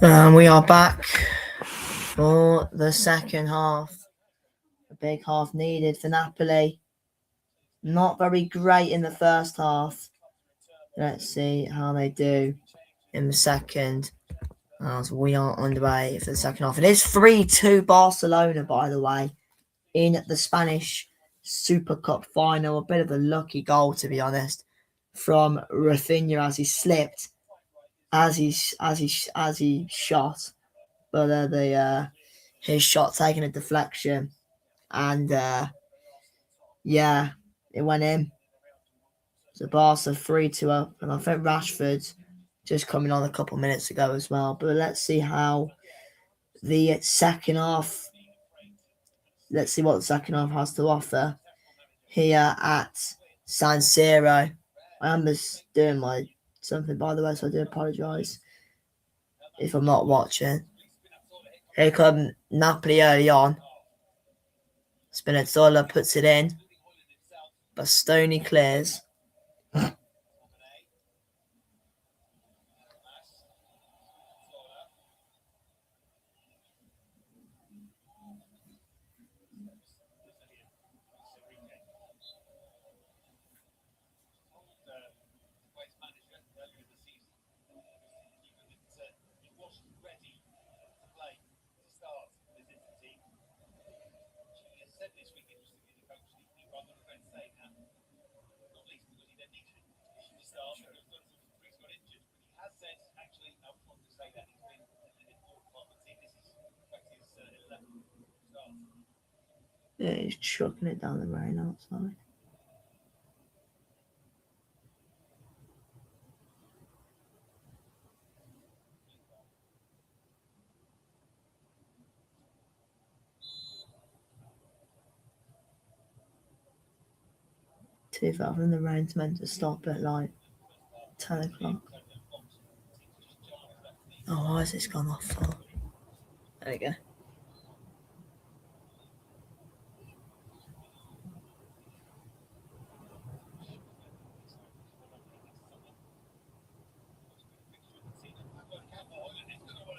We are back for the second half. A big half needed for Napoli. Not very great in the first half. Let's see how they do in the second. As we are underway for the second half. It is 3-2 Barcelona, by the way, in the Spanish Super Cup final. A bit of a lucky goal, to be honest, from Rafinha as he slipped, as he shot, but his shot taking a deflection, and it went in. So Barca 3-2 up, and I think Rashford's just coming on a couple minutes ago as well. But let's see how the second half. Let's see what the second half has to offer here at San Siro. I am just doing my something, by the way, so I do apologise if I'm not watching. Here come Napoli early on. Spinazzola puts it in. Bastoni clears. Yeah, he's chucking it down the rain outside. The rain's meant to stop at like 10 o'clock. Oh, why has this gone off for? There you go.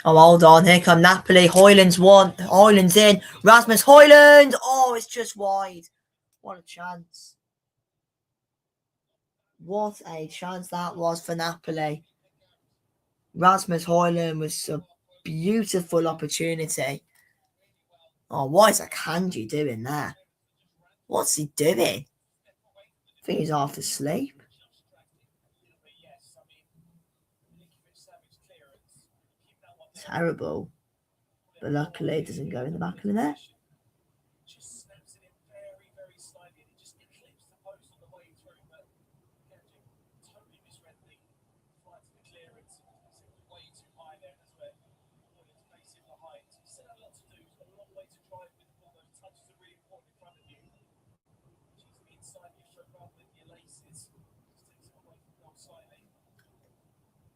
Oh, hold on. Here come Napoli. Højlund's one. Højlund's in. Rasmus Højlund. Oh, it's just wide. What a chance. What a chance that was for Napoli. Rasmus Højlund was a beautiful opportunity. Oh, what is Akanji doing there? What's he doing? I think he's half asleep. Terrible. But luckily it doesn't go in the back of the net.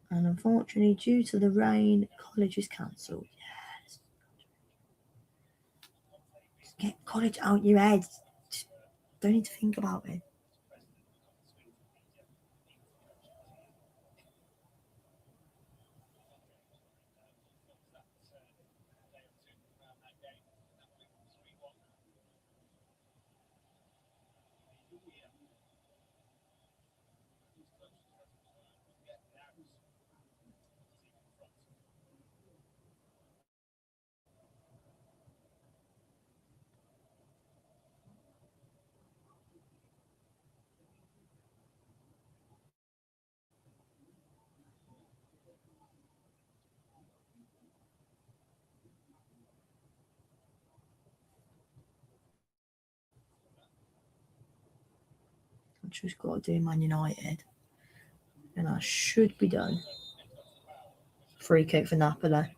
And unfortunately, due to the rain, college is cancelled. Yes. Just get college out your head. Just don't need to think about it. I've just got to do Man United. And I should be done. Free kick for Napoli.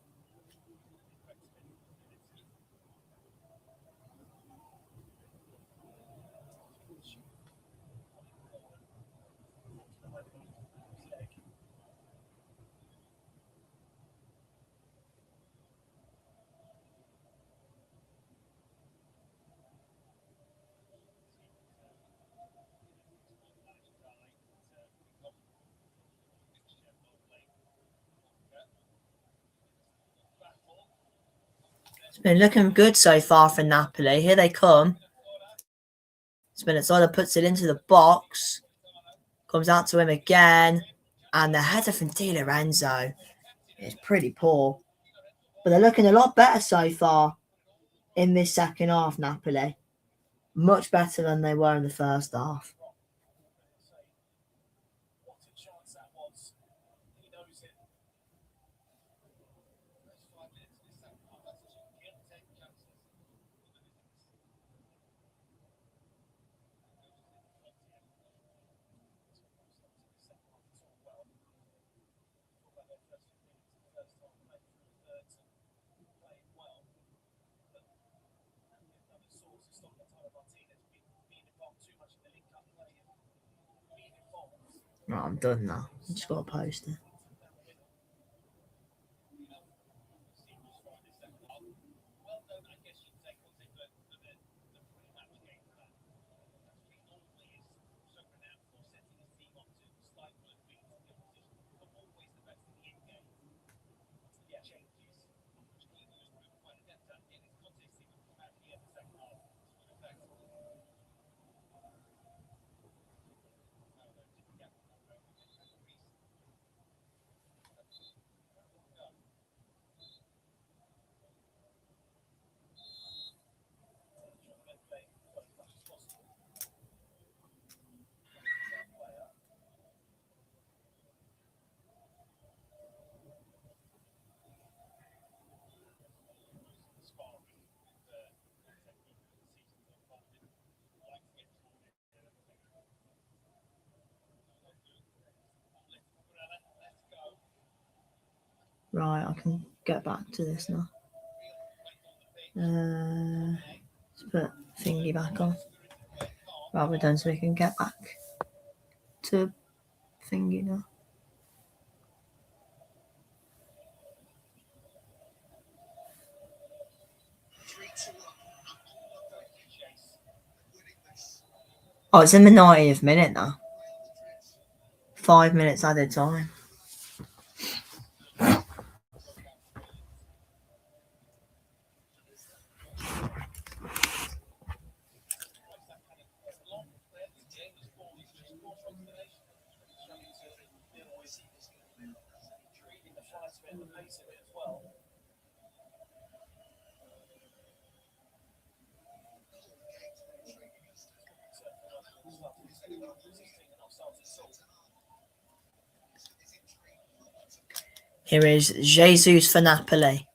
Been looking good so far for Napoli. Here they come. Spinazzola puts it into the box. Comes out to him again. And the header from Di Lorenzo is pretty poor. But they're looking a lot better so far in this second half, Napoli. Much better than they were in the first half. Right, I'm done now. I just got a poster. Right, I can get back to this now. Let's put thingy back on. Right, we're done, so we can get back to thingy now. Oh, it's in the 90th minute now. 5 minutes added time. Here is Jesus for Napoli.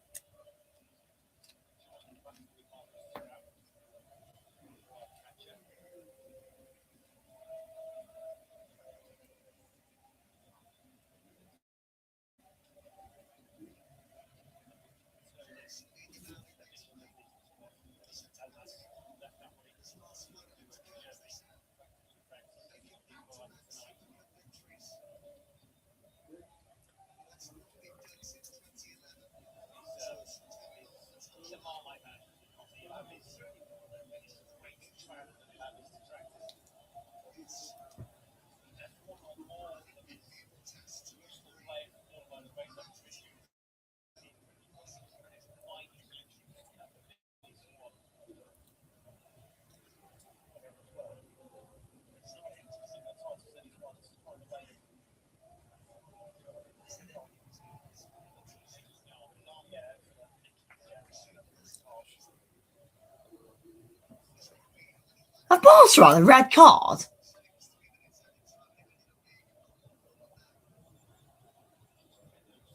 Have Barca on a red card?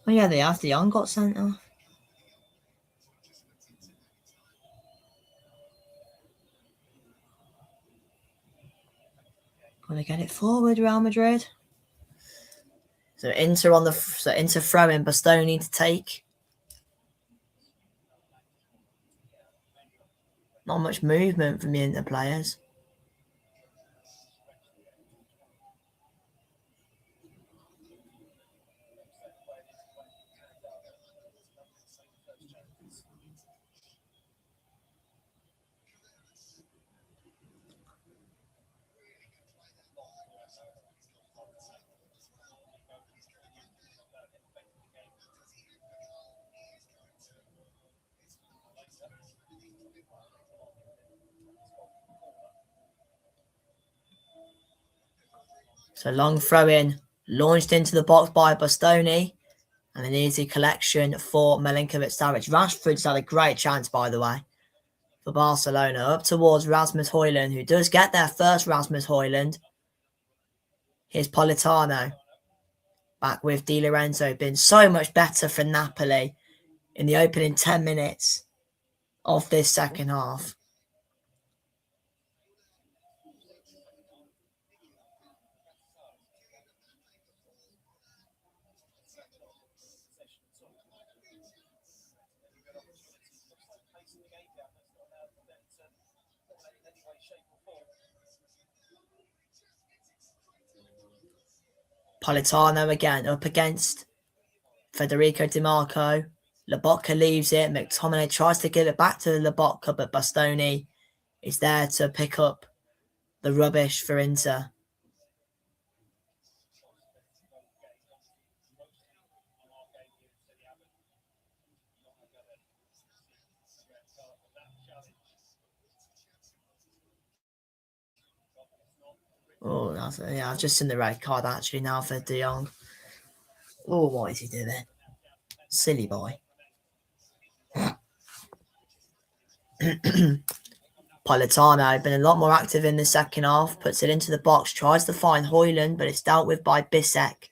Oh yeah, they have. The young got sent off. Gonna get it forward, Real Madrid. So Inter throwing, Bastoni to take. Not much movement from the Inter players. So long throw in, launched into the box by Bastoni, and an easy collection for Milinkovic-Savic. Rashford's had a great chance, by the way, for Barcelona, up towards Rasmus Højlund, who does get their first Rasmus Højlund. Here's Politano, back with Di Lorenzo, been so much better for Napoli in the opening 10 minutes of this second half. Politano again up against Federico Di Marco. Lobotka leaves it. McTominay tries to give it back to Lobotka, but Bastoni is there to pick up the rubbish for Inter. Oh, yeah, I've just seen the red card actually now for De Jong. Oh, what is he doing? Silly boy. Politano been a lot more active in the second half, puts it into the box, tries to find Højlund, but it's dealt with by Bissek.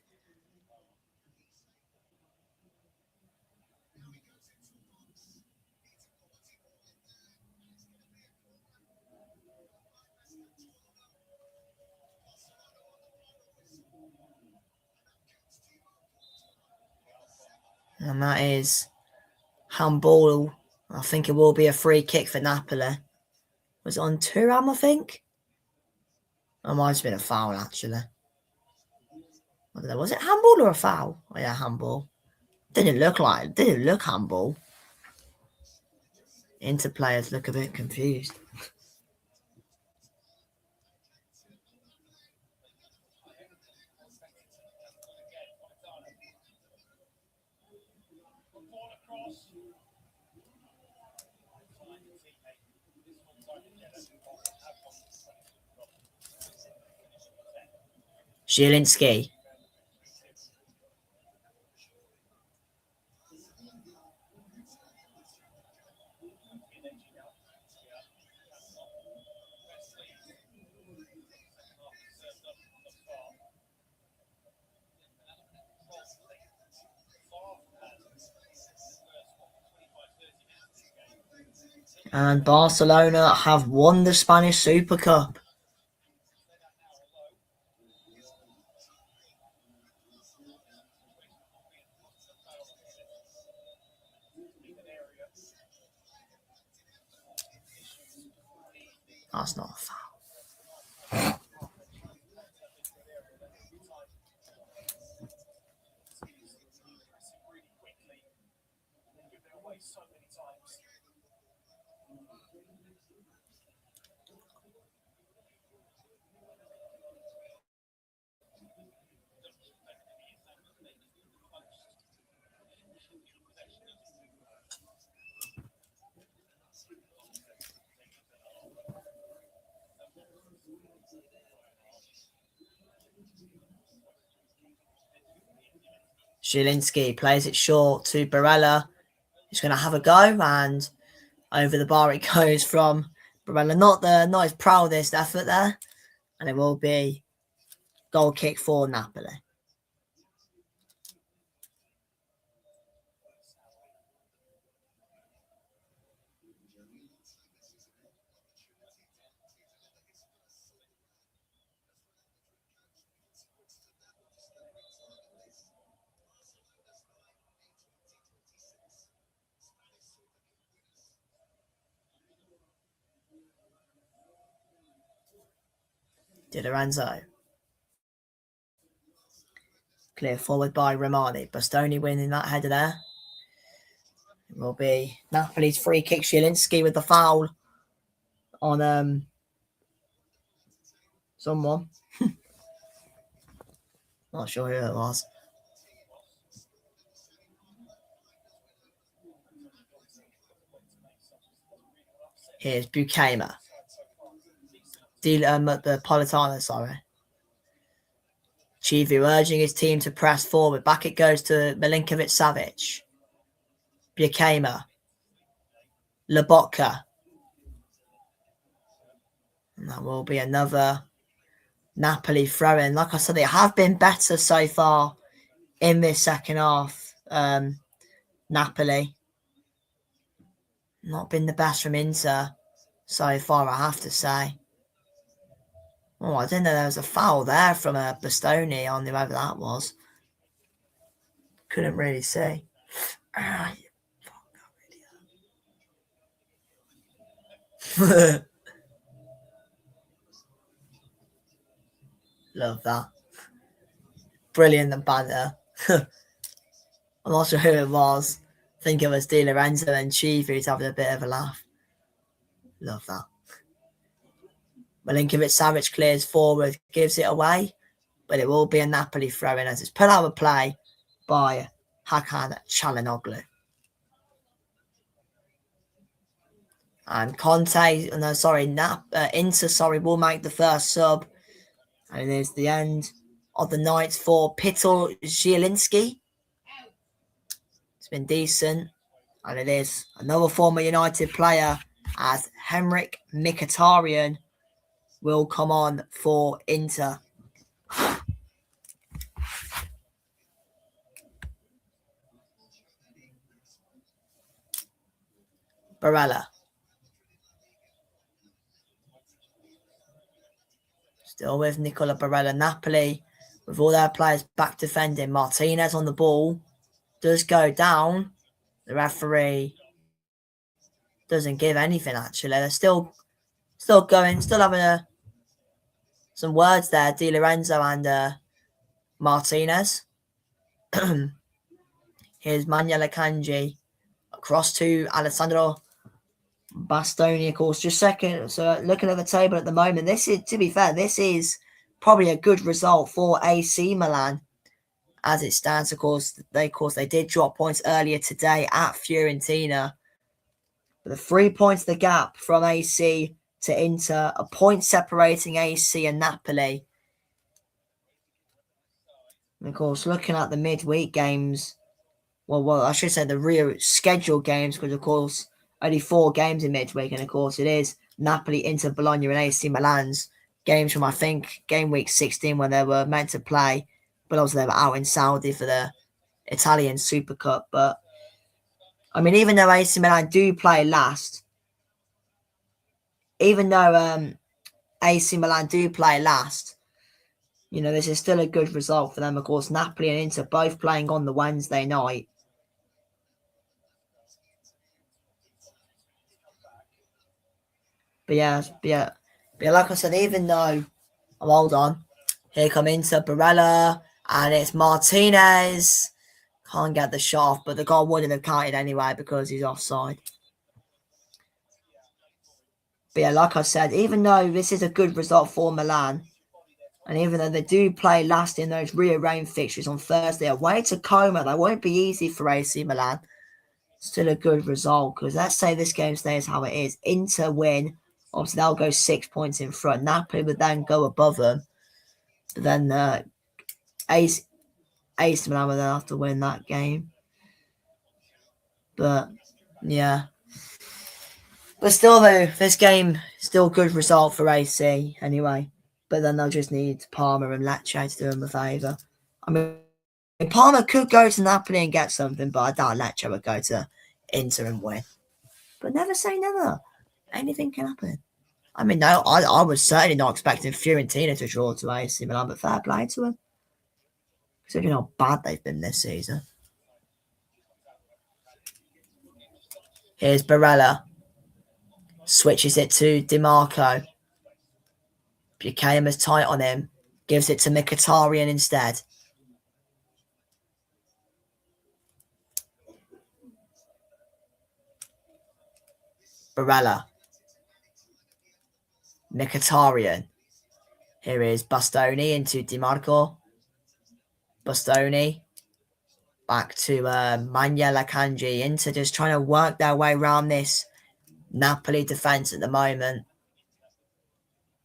And that is handball. I think it will be a free kick for Napoli. Was it on Thuram, I think? It might have been a foul, actually. I don't know, was it handball or a foul? Oh, yeah, handball. Didn't look handball. Inter players look a bit confused. Zielinski. And Barcelona have won the Spanish Super Cup. That's not a foul. Zielinski plays it short to Barella. He's going to have a go, and over the bar it goes from Barella. Not his proudest effort there, and it will be goal kick for Napoli. Di Lorenzo. Clear forward by Romani. Bastoni winning that header there. It will be Napoli's free kick. Zielinski with the foul on someone. Not sure who it was. Here's Bukaima. The Politano, sorry. Chivu urging his team to press forward. Back it goes to Milinkovic-Savic. Bukaima. Lobotka. And that will be another Napoli throw-in. Like I said, they have been better so far in this second half. Napoli. Not been the best from Inter so far, I have to say. Oh, I didn't know there was a foul there from Bastoni on whoever that was. Couldn't really see. Love that. Brilliant and banter. I'm not sure who it was. I think it was Di Lorenzo and Chief who's having a bit of a laugh. Love that. Milinkovic-Savic clears forward, gives it away, but it will be a Napoli throw-in as it's put out of play by Hakan Çalhanoğlu. And Inter will make the first sub. And it is the end of the night for Pyotr Zielinski. It's been decent. And it is another former United player as Henrik Mkhitaryan will come on for Inter. Barella. Still with Nicola Barella. Napoli with all their players back defending. Martinez on the ball. Does go down. The referee doesn't give anything, actually. They're still going, still having some words there. Di Lorenzo and Martinez. Here's Manuel Akanji across to Alessandro Bastoni, of course. Just second. So looking at the table at the moment, this is, to be fair, this is probably a good result for AC Milan as it stands. Of course, they did drop points earlier today at Fiorentina. But the 3 points the gap from AC to Inter, a point separating AC and Napoli. And of course, looking at the midweek games, well, I should say the real scheduled games, because of course only 4 games in midweek, and of course it is Napoli, Inter, Bologna, and AC Milan's games from, I think, game week 16 when they were meant to play, but also they were out in Saudi for the Italian Super Cup. But I mean, even though AC Milan do play last, you know, this is still a good result for them. Of course, Napoli and Inter both playing on the Wednesday night. But yeah, like I said, even though, hold on, here come Inter, Barella, and it's Martinez. Can't get the shot off, but the goal wouldn't have counted anyway because he's offside. But yeah, like I said, even though this is a good result for Milan, and even though they do play last in those rearranged fixtures on Thursday away to Como, that won't be easy for AC Milan. Still a good result, because let's say this game stays how it is. Inter win, obviously they'll go 6 points in front. Napoli would then go above them. But then AC Milan would then have to win that game. But yeah. But still though, this game, still good result for AC anyway. But then they'll just need Parma and Lecce to do them a favour. I mean, Parma could go to Napoli and get something, but I doubt Lecce would go to Inter and win. But never say never. Anything can happen. I mean, no, I was certainly not expecting Fiorentina to draw to AC Milan, but fair play to them. Considering how bad they've been this season. Here's Barella. Switches it to DiMarco. Buchanan is tight on him. Gives it to Mkhitaryan instead. Barella. Mkhitaryan. Here is Bastoni into DiMarco. Bastoni. Back to Manuel Akanji. Inter just trying to work their way around this Napoli defence at the moment.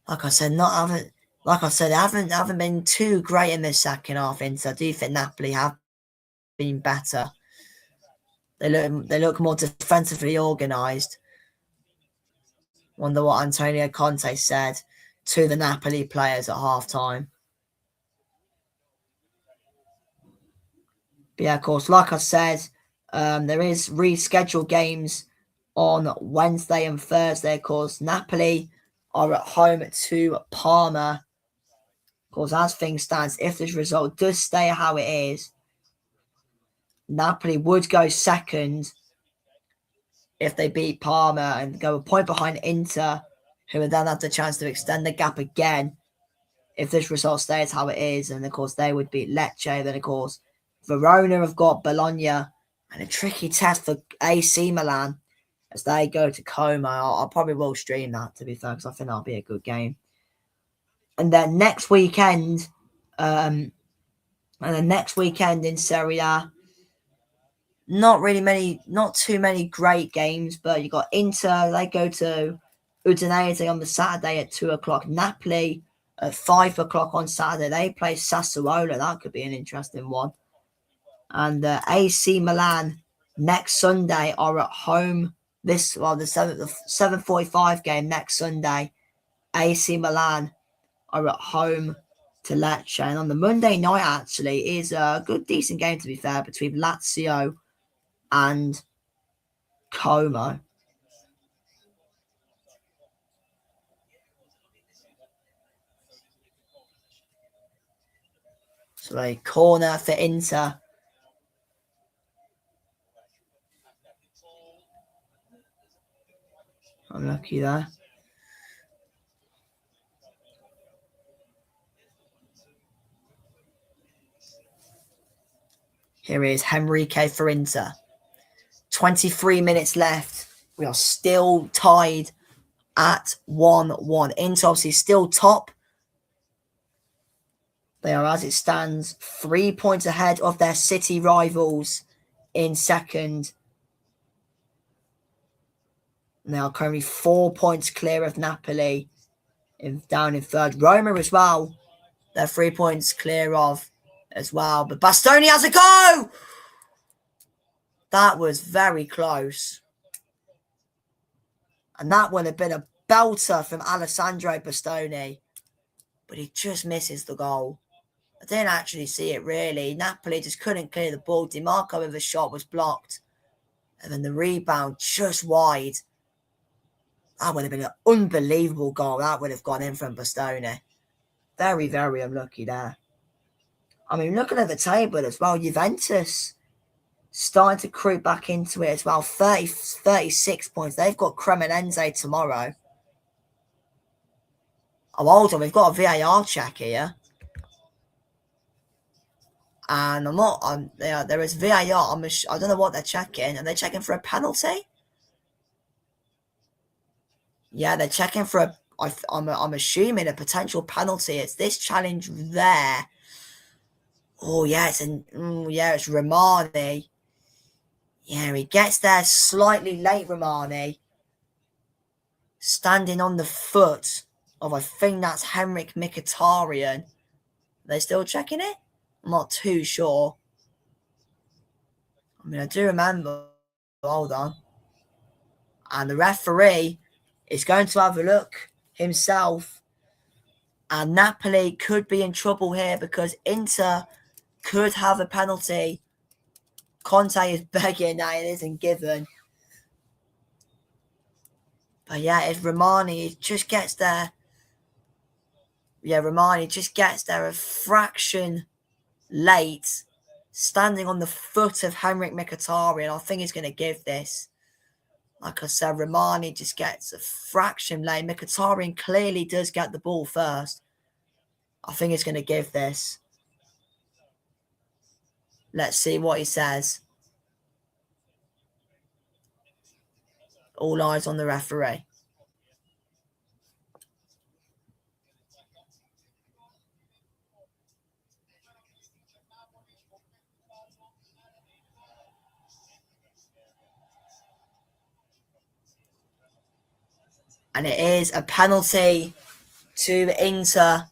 Like I said, they haven't been too great in the second half. So I do think Napoli have been better. They look more defensively organised. Wonder what Antonio Conte said to the Napoli players at half time. But yeah, of course, like I said, there is rescheduled games on Wednesday and Thursday. Of course, Napoli are at home to Parma. Of course, as things stand, if this result does stay how it is, Napoli would go second if they beat Parma and go a point behind Inter, who would then have the chance to extend the gap again if this result stays how it is. And of course, they would beat Lecce. Then, of course, Verona have got Bologna and a tricky test for AC Milan as they go to Como. I probably will stream that, to be fair, because I think that'll be a good game. And then next weekend, in Serie A, not too many great games, but you got Inter, they go to Udinese on the Saturday at 2:00. Napoli at 5:00 on Saturday. They play Sassuolo. That could be an interesting one. And AC Milan next Sunday are at home. The 7:45 game next Sunday. AC Milan are at home to Lecce. And on the Monday night, actually, is a good, decent game, to be fair, between Lazio and Como. So a corner for Inter. Unlucky there. Here is Henrique for Inter. 23 minutes left. We are still tied at 1-1. Inter obviously still top. They are, as it stands, 3 points ahead of their city rivals in second. They are currently 4 points clear of Napoli down in third. Roma as well. They're 3 points clear of as well. But Bastoni has a go! That was very close. And that would have been a belter from Alessandro Bastoni. But he just misses the goal. I didn't actually see it, really. Napoli just couldn't clear the ball. Di Marco with a shot was blocked. And then the rebound just wide. That would have been an unbelievable goal. That would have gone in from Bastoni. Very, very unlucky there. I mean, looking at the table as well, Juventus starting to creep back into it as well. 36 points. They've got Cremonense tomorrow. Oh, hold on. We've got a VAR check here. And there is VAR. I don't know what they're checking. Are they checking for a penalty? Yeah, they're checking for I'm assuming a potential penalty. It's this challenge there. Oh, yeah, it's Romani. Yeah, he gets there slightly late, Romani. Standing on the foot of, I think that's Henrik Mkhitaryan. Are they still checking it? I'm not too sure. I mean, I do remember. Hold on. And the referee is going to have a look himself. And Napoli could be in trouble here because Inter could have a penalty. Conte is begging that it isn't given. But yeah, if Romani just gets there. Yeah, Romani just gets there a fraction late, standing on the foot of Henrik Mkhitaryan. I think he's going to give this. Like I said, Romani just gets a fraction late. Mkhitaryan clearly does get the ball first. I think he's going to give this. Let's see what he says. All eyes on the referee. And it is a penalty to Inter.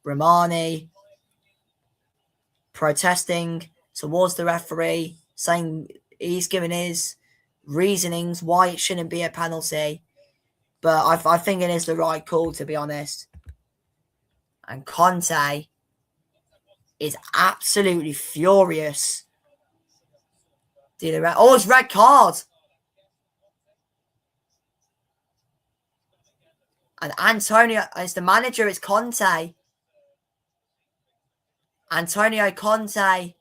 Romani protesting towards the referee, saying he's given his reasonings why it shouldn't be a penalty. But I think it is the right call, to be honest. And Conte is absolutely furious. Oh, it's red card. And Antonio, as the manager, it's Conte. Antonio Conte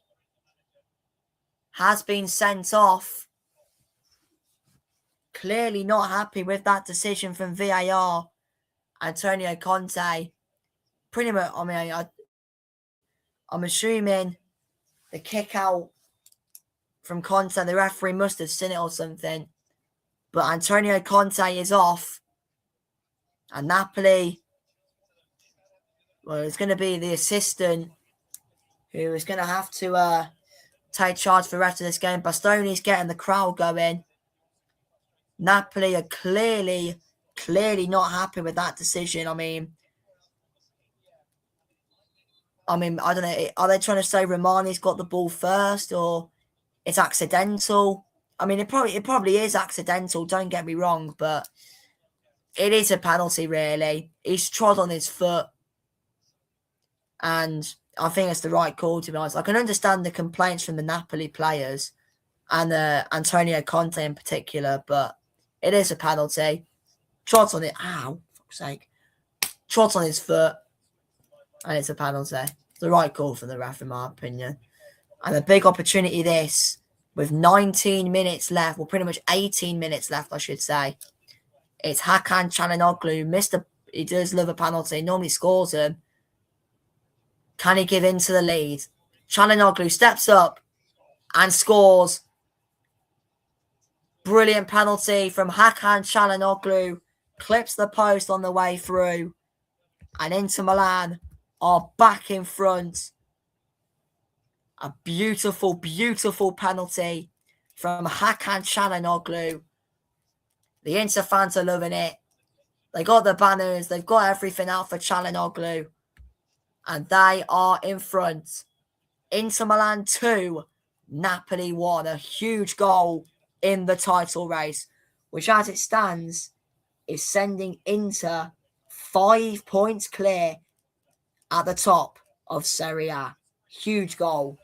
has been sent off. Clearly not happy with that decision from VAR. Antonio Conte. Pretty much, I mean, I'm assuming the kick out from Conte, the referee must have seen it or something. But Antonio Conte is off. And Napoli, well, it's going to be the assistant who is going to have to take charge for the rest of this game. Bastoni's getting the crowd going. Napoli are clearly not happy with that decision. I mean, I don't know. Are they trying to say Romani's got the ball first, or it's accidental? I mean, it probably is accidental. Don't get me wrong, but it is a penalty. Really, he's trod on his foot, and I think it's the right call. To be honest, I can understand the complaints from the Napoli players and Antonio Conte in particular, but it is a penalty. Trods on it. Ow, fuck's sake. Trods on his foot. And it's a penalty. It's the right call for the ref, in my opinion. And a big opportunity this, with 19 minutes left. Well, pretty much 18 minutes left, I should say. It's Hakan Çalhanoğlu. He does love a penalty. He normally scores them. Can he give in to the lead? Çalhanoğlu steps up and scores. Brilliant penalty from Hakan Çalhanoğlu. Clips the post on the way through. And Inter Milan are back in front. A beautiful, beautiful penalty from Hakan Çalhanoğlu. The Inter fans are loving it. They got the banners. They've got everything out for Çalhanoğlu. And they are in front. Inter Milan 2, Napoli 1. A huge goal in the title race, which as it stands is sending Inter 5 points clear at the top of Serie A. Huge goal.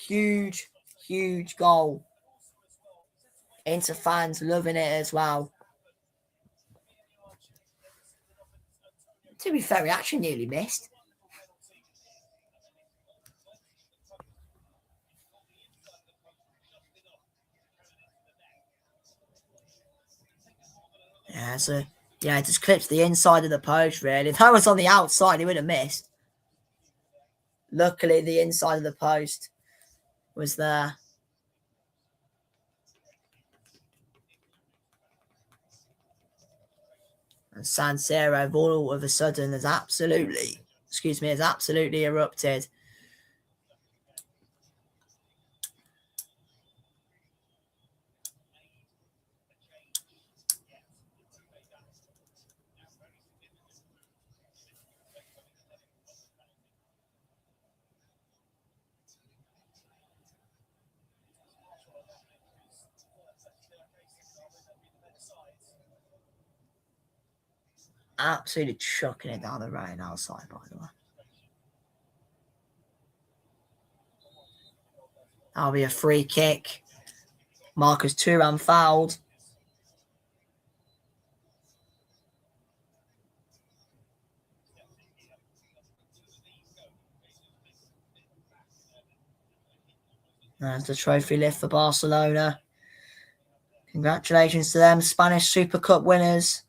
Huge, huge goal. Inter fans loving it as well. To be fair, we actually nearly missed. Yeah, it just clips the inside of the post, really. If that was on the outside, he would have missed. Luckily, the inside of the post was there. And San Siro, all of a sudden, has absolutely erupted. Absolutely chucking it down the right outside, by the way. That'll be a free kick. Marcus Thuram fouled. There's the trophy lift for Barcelona. Congratulations to them, Spanish Super Cup winners.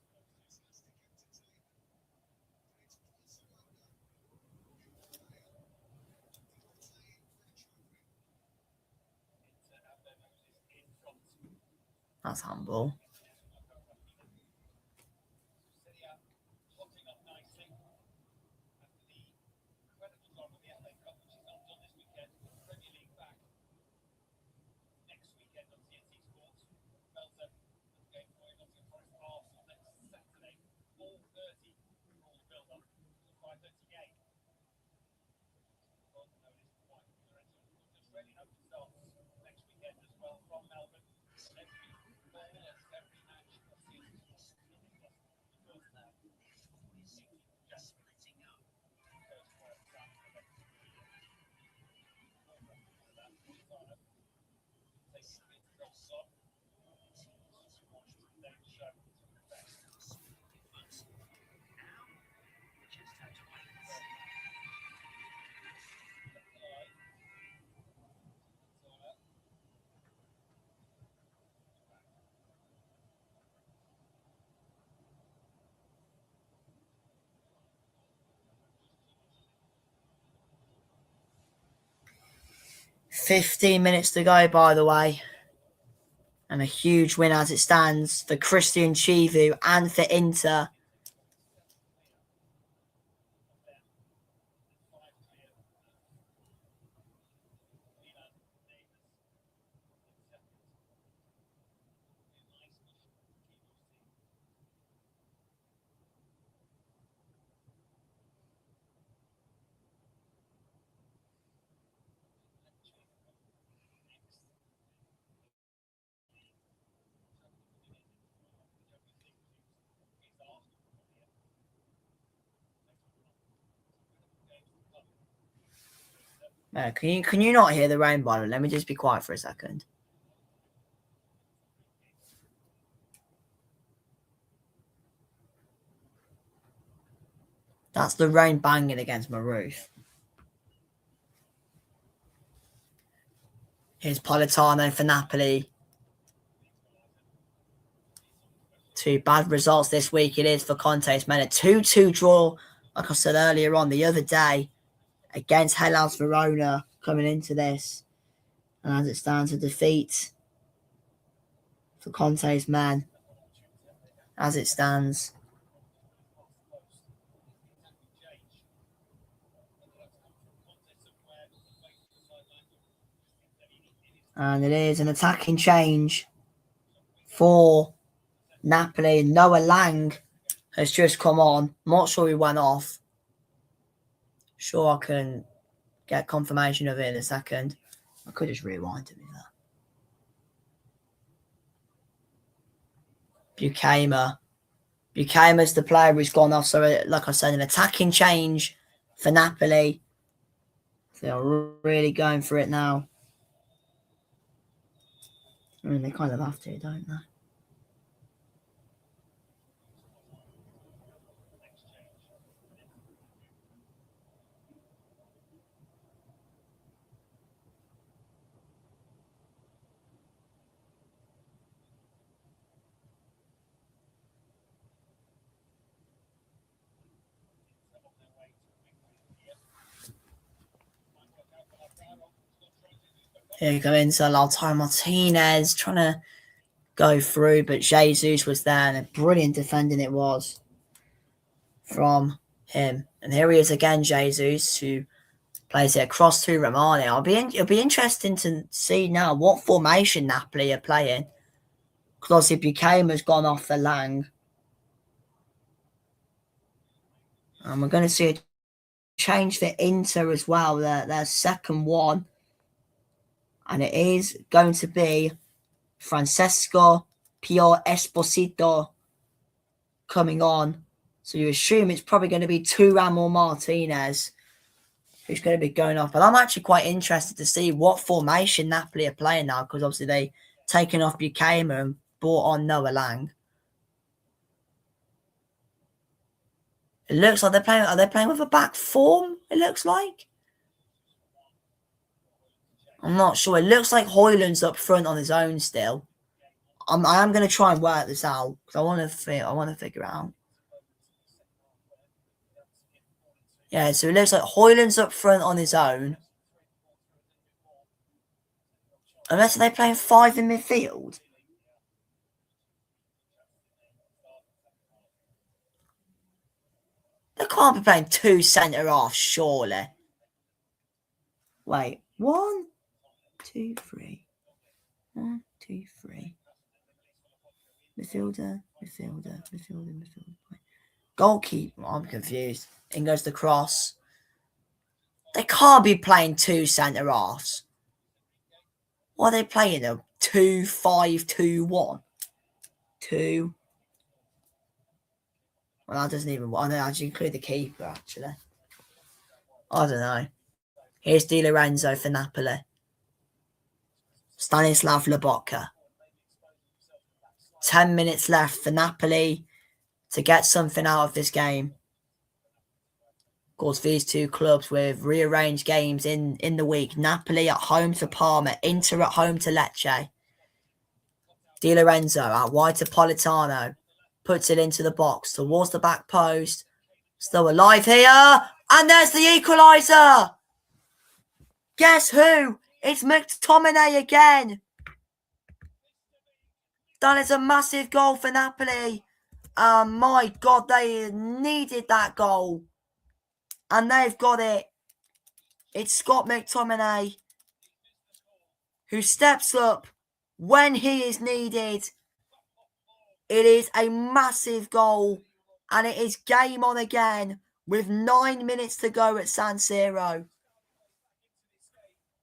That's humble. 15 minutes to go, by the way. And a huge win as it stands for Christian Chivu and for Inter. Can you not hear the rain, by the way? Let me just be quiet for a second. That's the rain banging against my roof. Here's Politano for Napoli. 2 bad results this week it is for Conte's men. A 2-2 draw, like I said earlier on the other day, against Hellas Verona coming into this. And as it stands, a defeat for Conte's men. As it stands. And it is an attacking change for Napoli. Noah Lang has just come on. I'm not sure he went off. Sure, I can get confirmation of it in a second. I could just rewind to me there. Buchama's the player who's gone off. So, like I said, an attacking change for Napoli. They're really going for it now. I mean, they kind of have to, don't they? Here you go into Lautaro Martinez trying to go through, but Jesus was there, and a brilliant defending it was from him. And here he is again, Jesus, who plays it across to Romani. It'll be interesting to see now what formation Napoli are playing, because obviously Buchama's gone off for Lang. And we're going to see a change for Inter as well, their second one. And it is going to be Francesco Pio Esposito coming on. So you assume it's probably going to be Thuram or Martinez who's going to be going off. But I'm actually quite interested to see what formation Napoli are playing now, because obviously they've taken off Buchama and brought on Noah Lang. It looks like are they playing with a back form, it looks like? I'm not sure. It looks like Højlund's up front on his own still. I am going to try and work this out because I want to figure it out. Yeah, so it looks like Højlund's up front on his own. Unless they're playing 5 in midfield. They can't be playing 2 centre-halves, surely. Wait, 1, 2, 3. 1, 2, 3. Midfielder. Goalkeeper. I'm confused. In goes the cross. They can't be playing 2 centre-halves. What are they playing though? 2-5-2-1. 2. Well, that doesn't even. I don't actually include the keeper, actually. I don't know. Here's Di Lorenzo for Napoli. Stanislav Lobotka. 10 minutes left for Napoli to get something out of this game. Of course, these two clubs with rearranged games in the week. Napoli at home to Parma. Inter at home to Lecce. Di Lorenzo out wide to Politano. Puts it into the box towards the back post. Still alive here. And there's the equaliser. Guess who It's McTominay again. That is a massive goal for Napoli. My God, they needed that goal. And they've got it. It's Scott McTominay who steps up when he is needed. It is a massive goal. And it is game on again with 9 minutes to go at San Siro.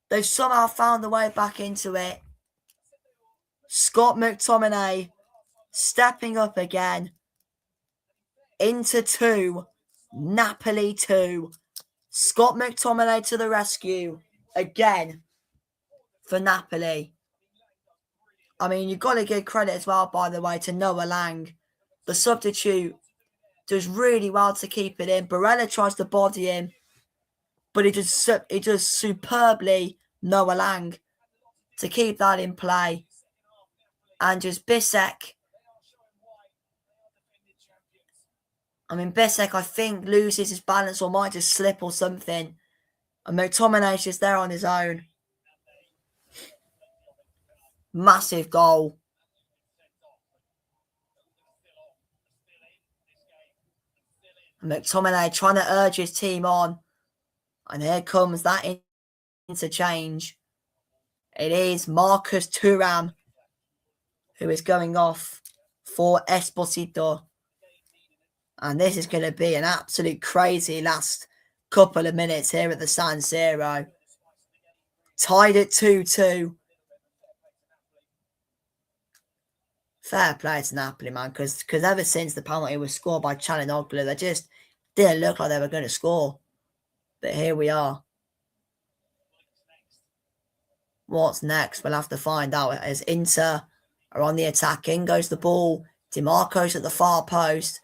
They've somehow found the way back into it. Scott McTominay stepping up again. Inter 2, Napoli 2. Scott McTominay to the rescue again for Napoli. I mean, you've got to give credit as well, by the way, to Noah Lang. The substitute does really well to keep it in. Barella tries to body him, but he does superbly, Noah Lang, to keep that in play. And just Bissek. I mean, Bissek, I think, loses his balance or might just slip or something. And McTominay's just there on his own. Massive goal. And McTominay trying to urge his team on. And here comes that interchange. It is Marcus Thuram who is going off for Esposito. And this is going to be an absolute crazy last couple of minutes here at the San Siro. Tied at 2-2. Fair play to Napoli, man, because ever since the penalty was scored by Calhanoglu, they just didn't look like they were going to score. But here we are. What's next? We'll have to find out. As Inter are on the attack, in goes the ball. DiMarco's at the far post.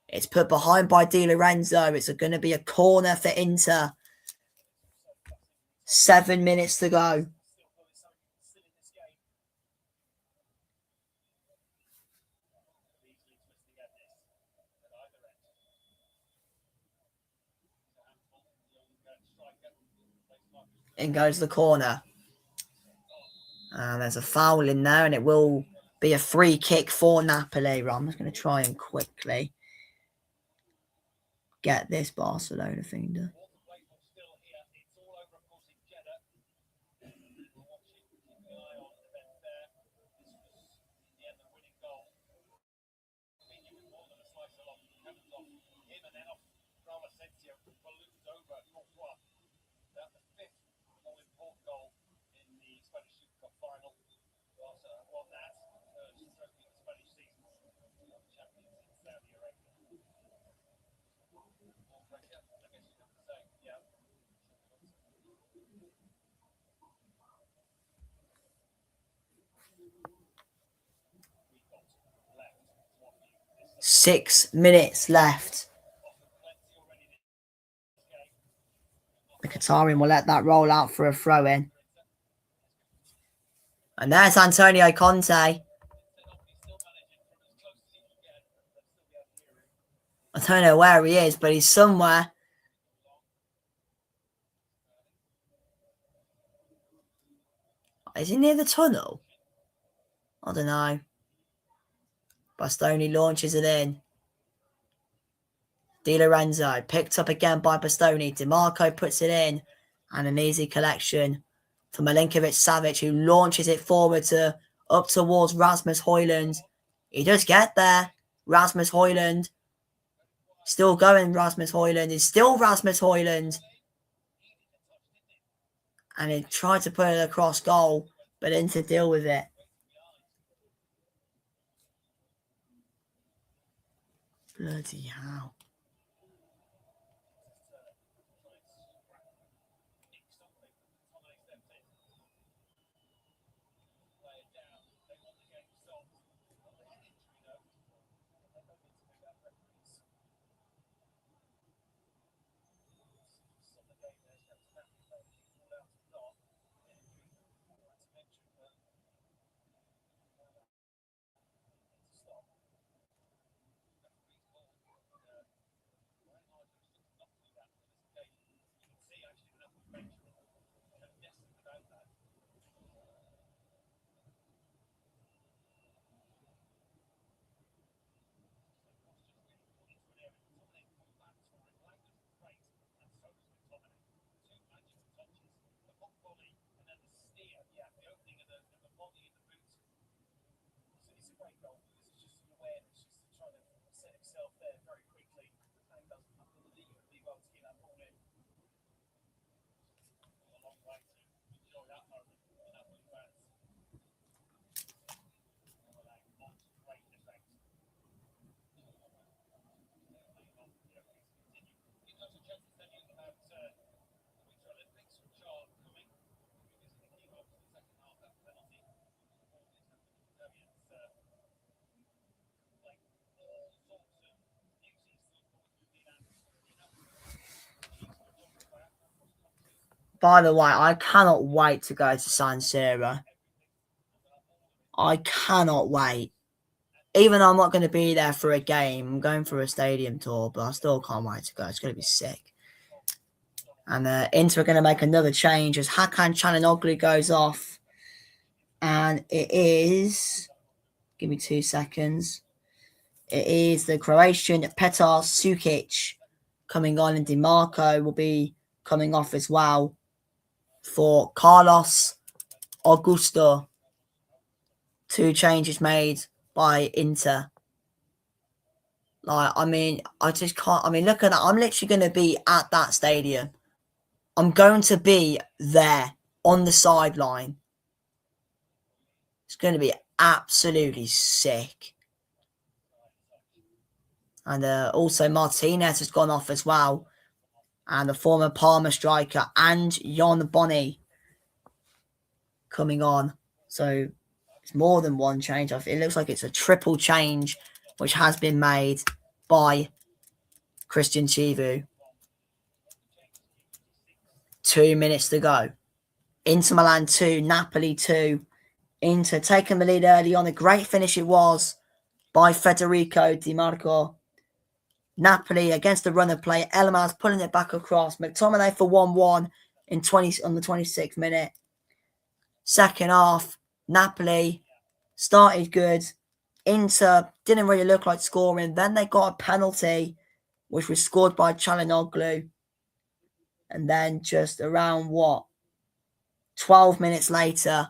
It's put behind by Di Lorenzo. It's going to be a corner for Inter. 7 minutes to go. In goes the corner. And there's a foul in there, and it will be a free kick for Napoli. Right, I'm just going to try and quickly get this Barcelona thing done. Six minutes left. The Qatarian will let that roll out for a throw-in. And there's Antonio Conte. I don't know where he is, but he's somewhere. Is he near the tunnel? I don't know. Bastoni launches it in. Di Lorenzo picked up again by Bastoni. DiMarco puts it in. And an easy collection for Milinkovic-Savic, who launches it forward up towards Rasmus Højlund. He does get there. Rasmus Højlund. Still going, Rasmus Højlund. It's still Rasmus Højlund. And he tried to put it across goal, but didn't to deal with it. Bloody hell. By the way, I cannot wait to go to San Siro. I cannot wait. Even though I'm not going to be there for a game, I'm going for a stadium tour, but I still can't wait to go. It's going to be sick. And Inter are going to make another change as Hakan Çalhanoğlu goes off. And it is, give me 2 seconds. It is the Croatian Petar Sukic coming on, and DiMarco will be coming off as well for Carlos Augusto. 2 changes made by Inter. Like, I mean, I just can't. I mean, look at that. I'm literally going to be at that stadium. I'm going to be there on the sideline. It's going to be absolutely sick. And also Martinez has gone off as well. And the former Parma striker and Jon Boni coming on. So it's more than one change. It looks like it's a triple change which has been made by Christian Chivu. 2 minutes to go. Inter Milan 2, Napoli 2. Inter taking the lead early on. A great finish it was by Federico Di Marco. Napoli against the run of play. Elmas pulling it back across. McTominay for 1-1 on the 26th minute. Second half, Napoli started good. Inter didn't really look like scoring. Then they got a penalty, which was scored by Çalhanoğlu. And then just around 12 minutes later,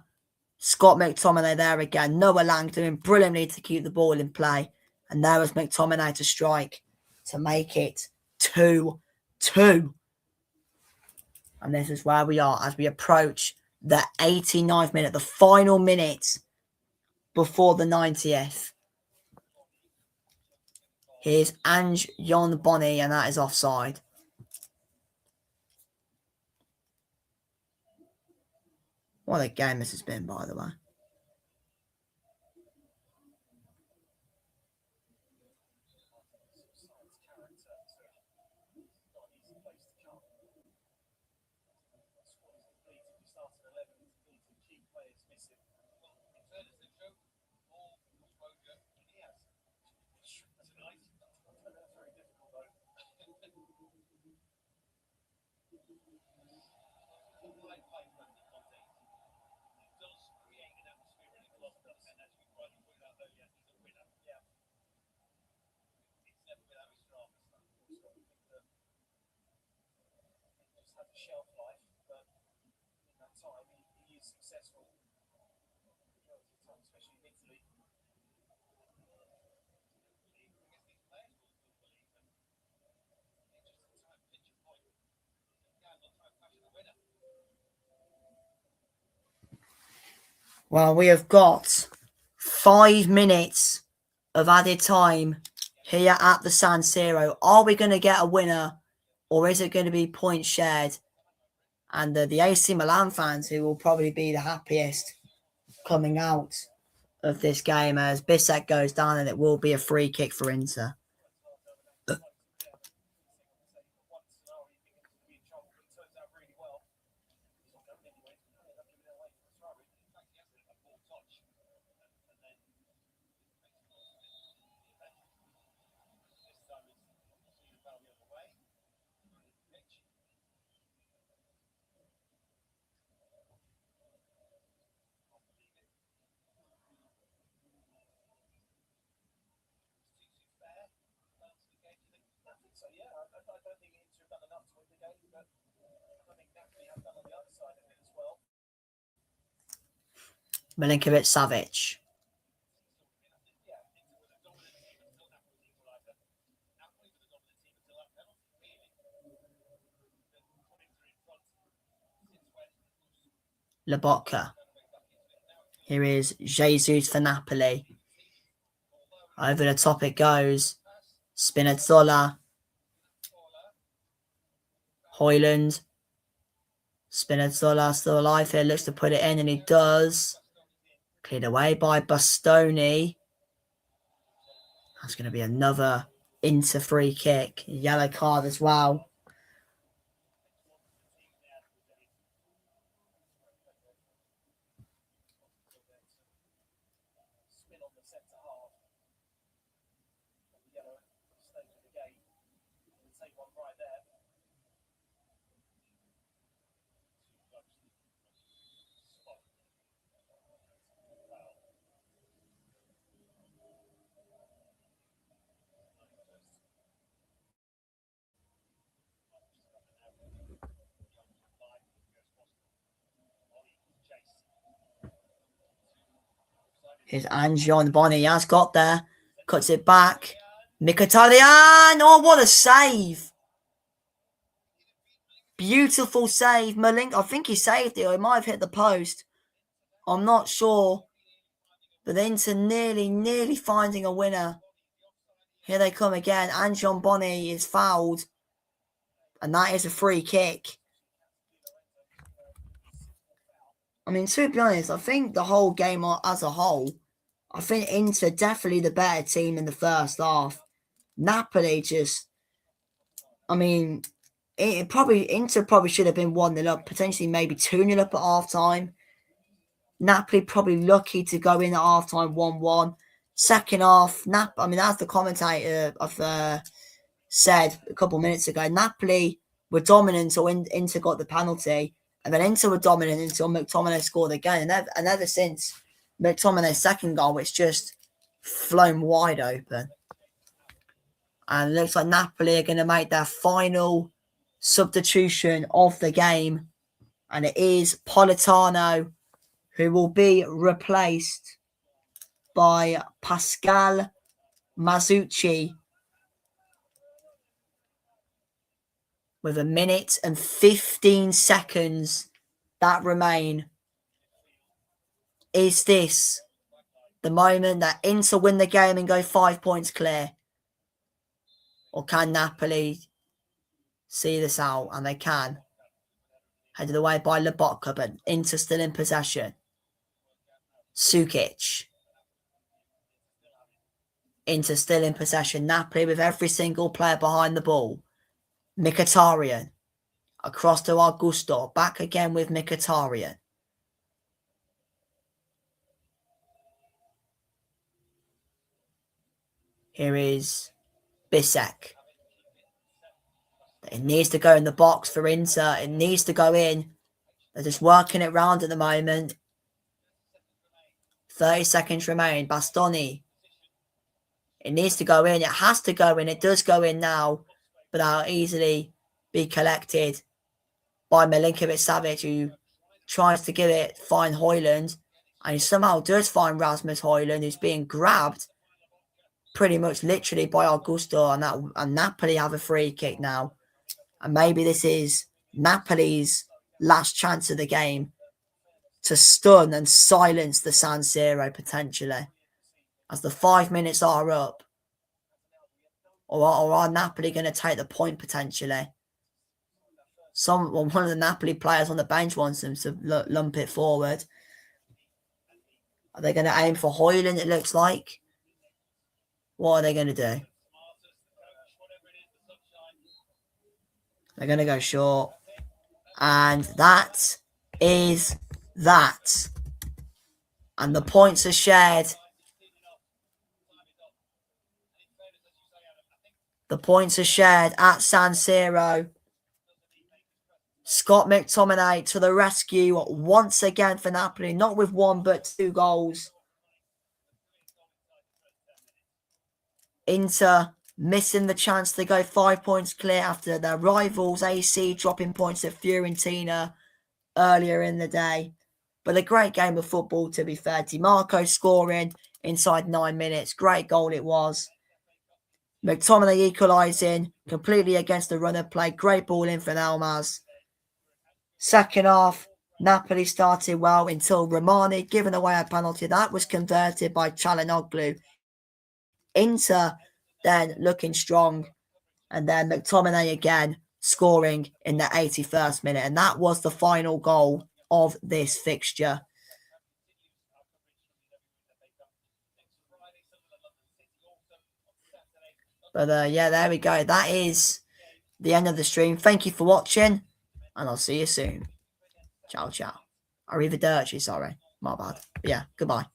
Scott McTominay there again. Noah Lang doing brilliantly to keep the ball in play. And there was McTominay to strike to make it 2-2. And this is where we are as we approach the 89th minute, the final minute before the 90th. Here's Jon Boni, and that is offside. What a game this has been, by the way. Well, we have got 5 minutes of added time here at the San Siro. Are we going to get a winner, or is it going to be points shared? And the AC Milan fans, who will probably be the happiest coming out of this game as Bissek goes down, and it will be a free kick for Inter. Milinkovic-Savic. Lobotka. Here is Jesus for Napoli. Over the top it goes. Spinazzola. Højlund. Spinazzola still alive here. Looks to put it in, and he does. Cleared away by Bastoni. That's going to be another Inter free kick. Yellow card as well. Here's Anjon Bonny. He has got there. Cuts it back. Mkhitaryan. Oh, what a save. Beautiful save. Malink, I think he saved it, or he might have hit the post. I'm not sure. But Inter nearly finding a winner. Here they come again. Anjon Bonny is fouled. And that is a free kick. I mean, to be honest, I think the whole game as a whole, I think Inter definitely the better team in the first half. Napoli just, I mean, Inter probably should have been 1-0 up, potentially maybe 2-0 up at half time. Napoli probably lucky to go in at half time 1-1. Second half, I mean, as the commentator said a couple of minutes ago, Napoli were dominant until Inter got the penalty. And then Inter were dominant until McTominay scored again. And ever since McTominay's second goal, it's just flown wide open. And it looks like Napoli are going to make their final substitution of the game. And it is Politano, who will be replaced by Pascal Mazzucchi with 1 minute and 15 seconds that remain. Is this the moment that Inter win the game and go 5 points clear? Or can Napoli see this out? And they can. Headed away by Lobotka, but Inter still in possession. Sukic. Inter still in possession. Napoli with every single player behind the ball. Mkhitaryan. Across to Augusto. Back again with Mkhitaryan. Here is Bisek. It needs to go in the box for Inter. It needs to go in. They're just working it round at the moment. 30 seconds remain. Bastoni. It needs to go in. It has to go in. It does go in now. But that'll easily be collected by Milinkovic-Savic, who tries to give it, find Højlund. And he somehow does find Rasmus Højlund, who's being grabbed pretty much literally by Augusto. And Napoli have a free kick now. And maybe this is Napoli's last chance of the game to stun and silence the San Siro potentially. As the 5 minutes are up. Or are Napoli going to take the point potentially? One of the Napoli players on the bench wants them to lump it forward. Are they going to aim for Højlund, it looks like? What are they going to do? They're going to go short. And that is that. And the points are shared. The points are shared at San Siro. Scott McTominay to the rescue once again for Napoli. Not with 1 but 2 goals. Inter missing the chance to go 5 points clear after their rivals AC dropping points at Fiorentina earlier in the day. But a great game of football, to be fair. DiMarco scoring inside 9 minutes. Great goal it was. McTominay equalising completely against the run of play. Great ball in for Elmas. Second half, Napoli started well until Romani giving away a penalty. That was converted by Çalhanoğlu. Inter then looking strong. And then McTominay again scoring in the 81st minute. And that was the final goal of this fixture. But yeah, there we go. That is the end of the stream. Thank you for watching. And I'll see you soon. Ciao, ciao. Arrivederci, sorry. My bad. But yeah, goodbye.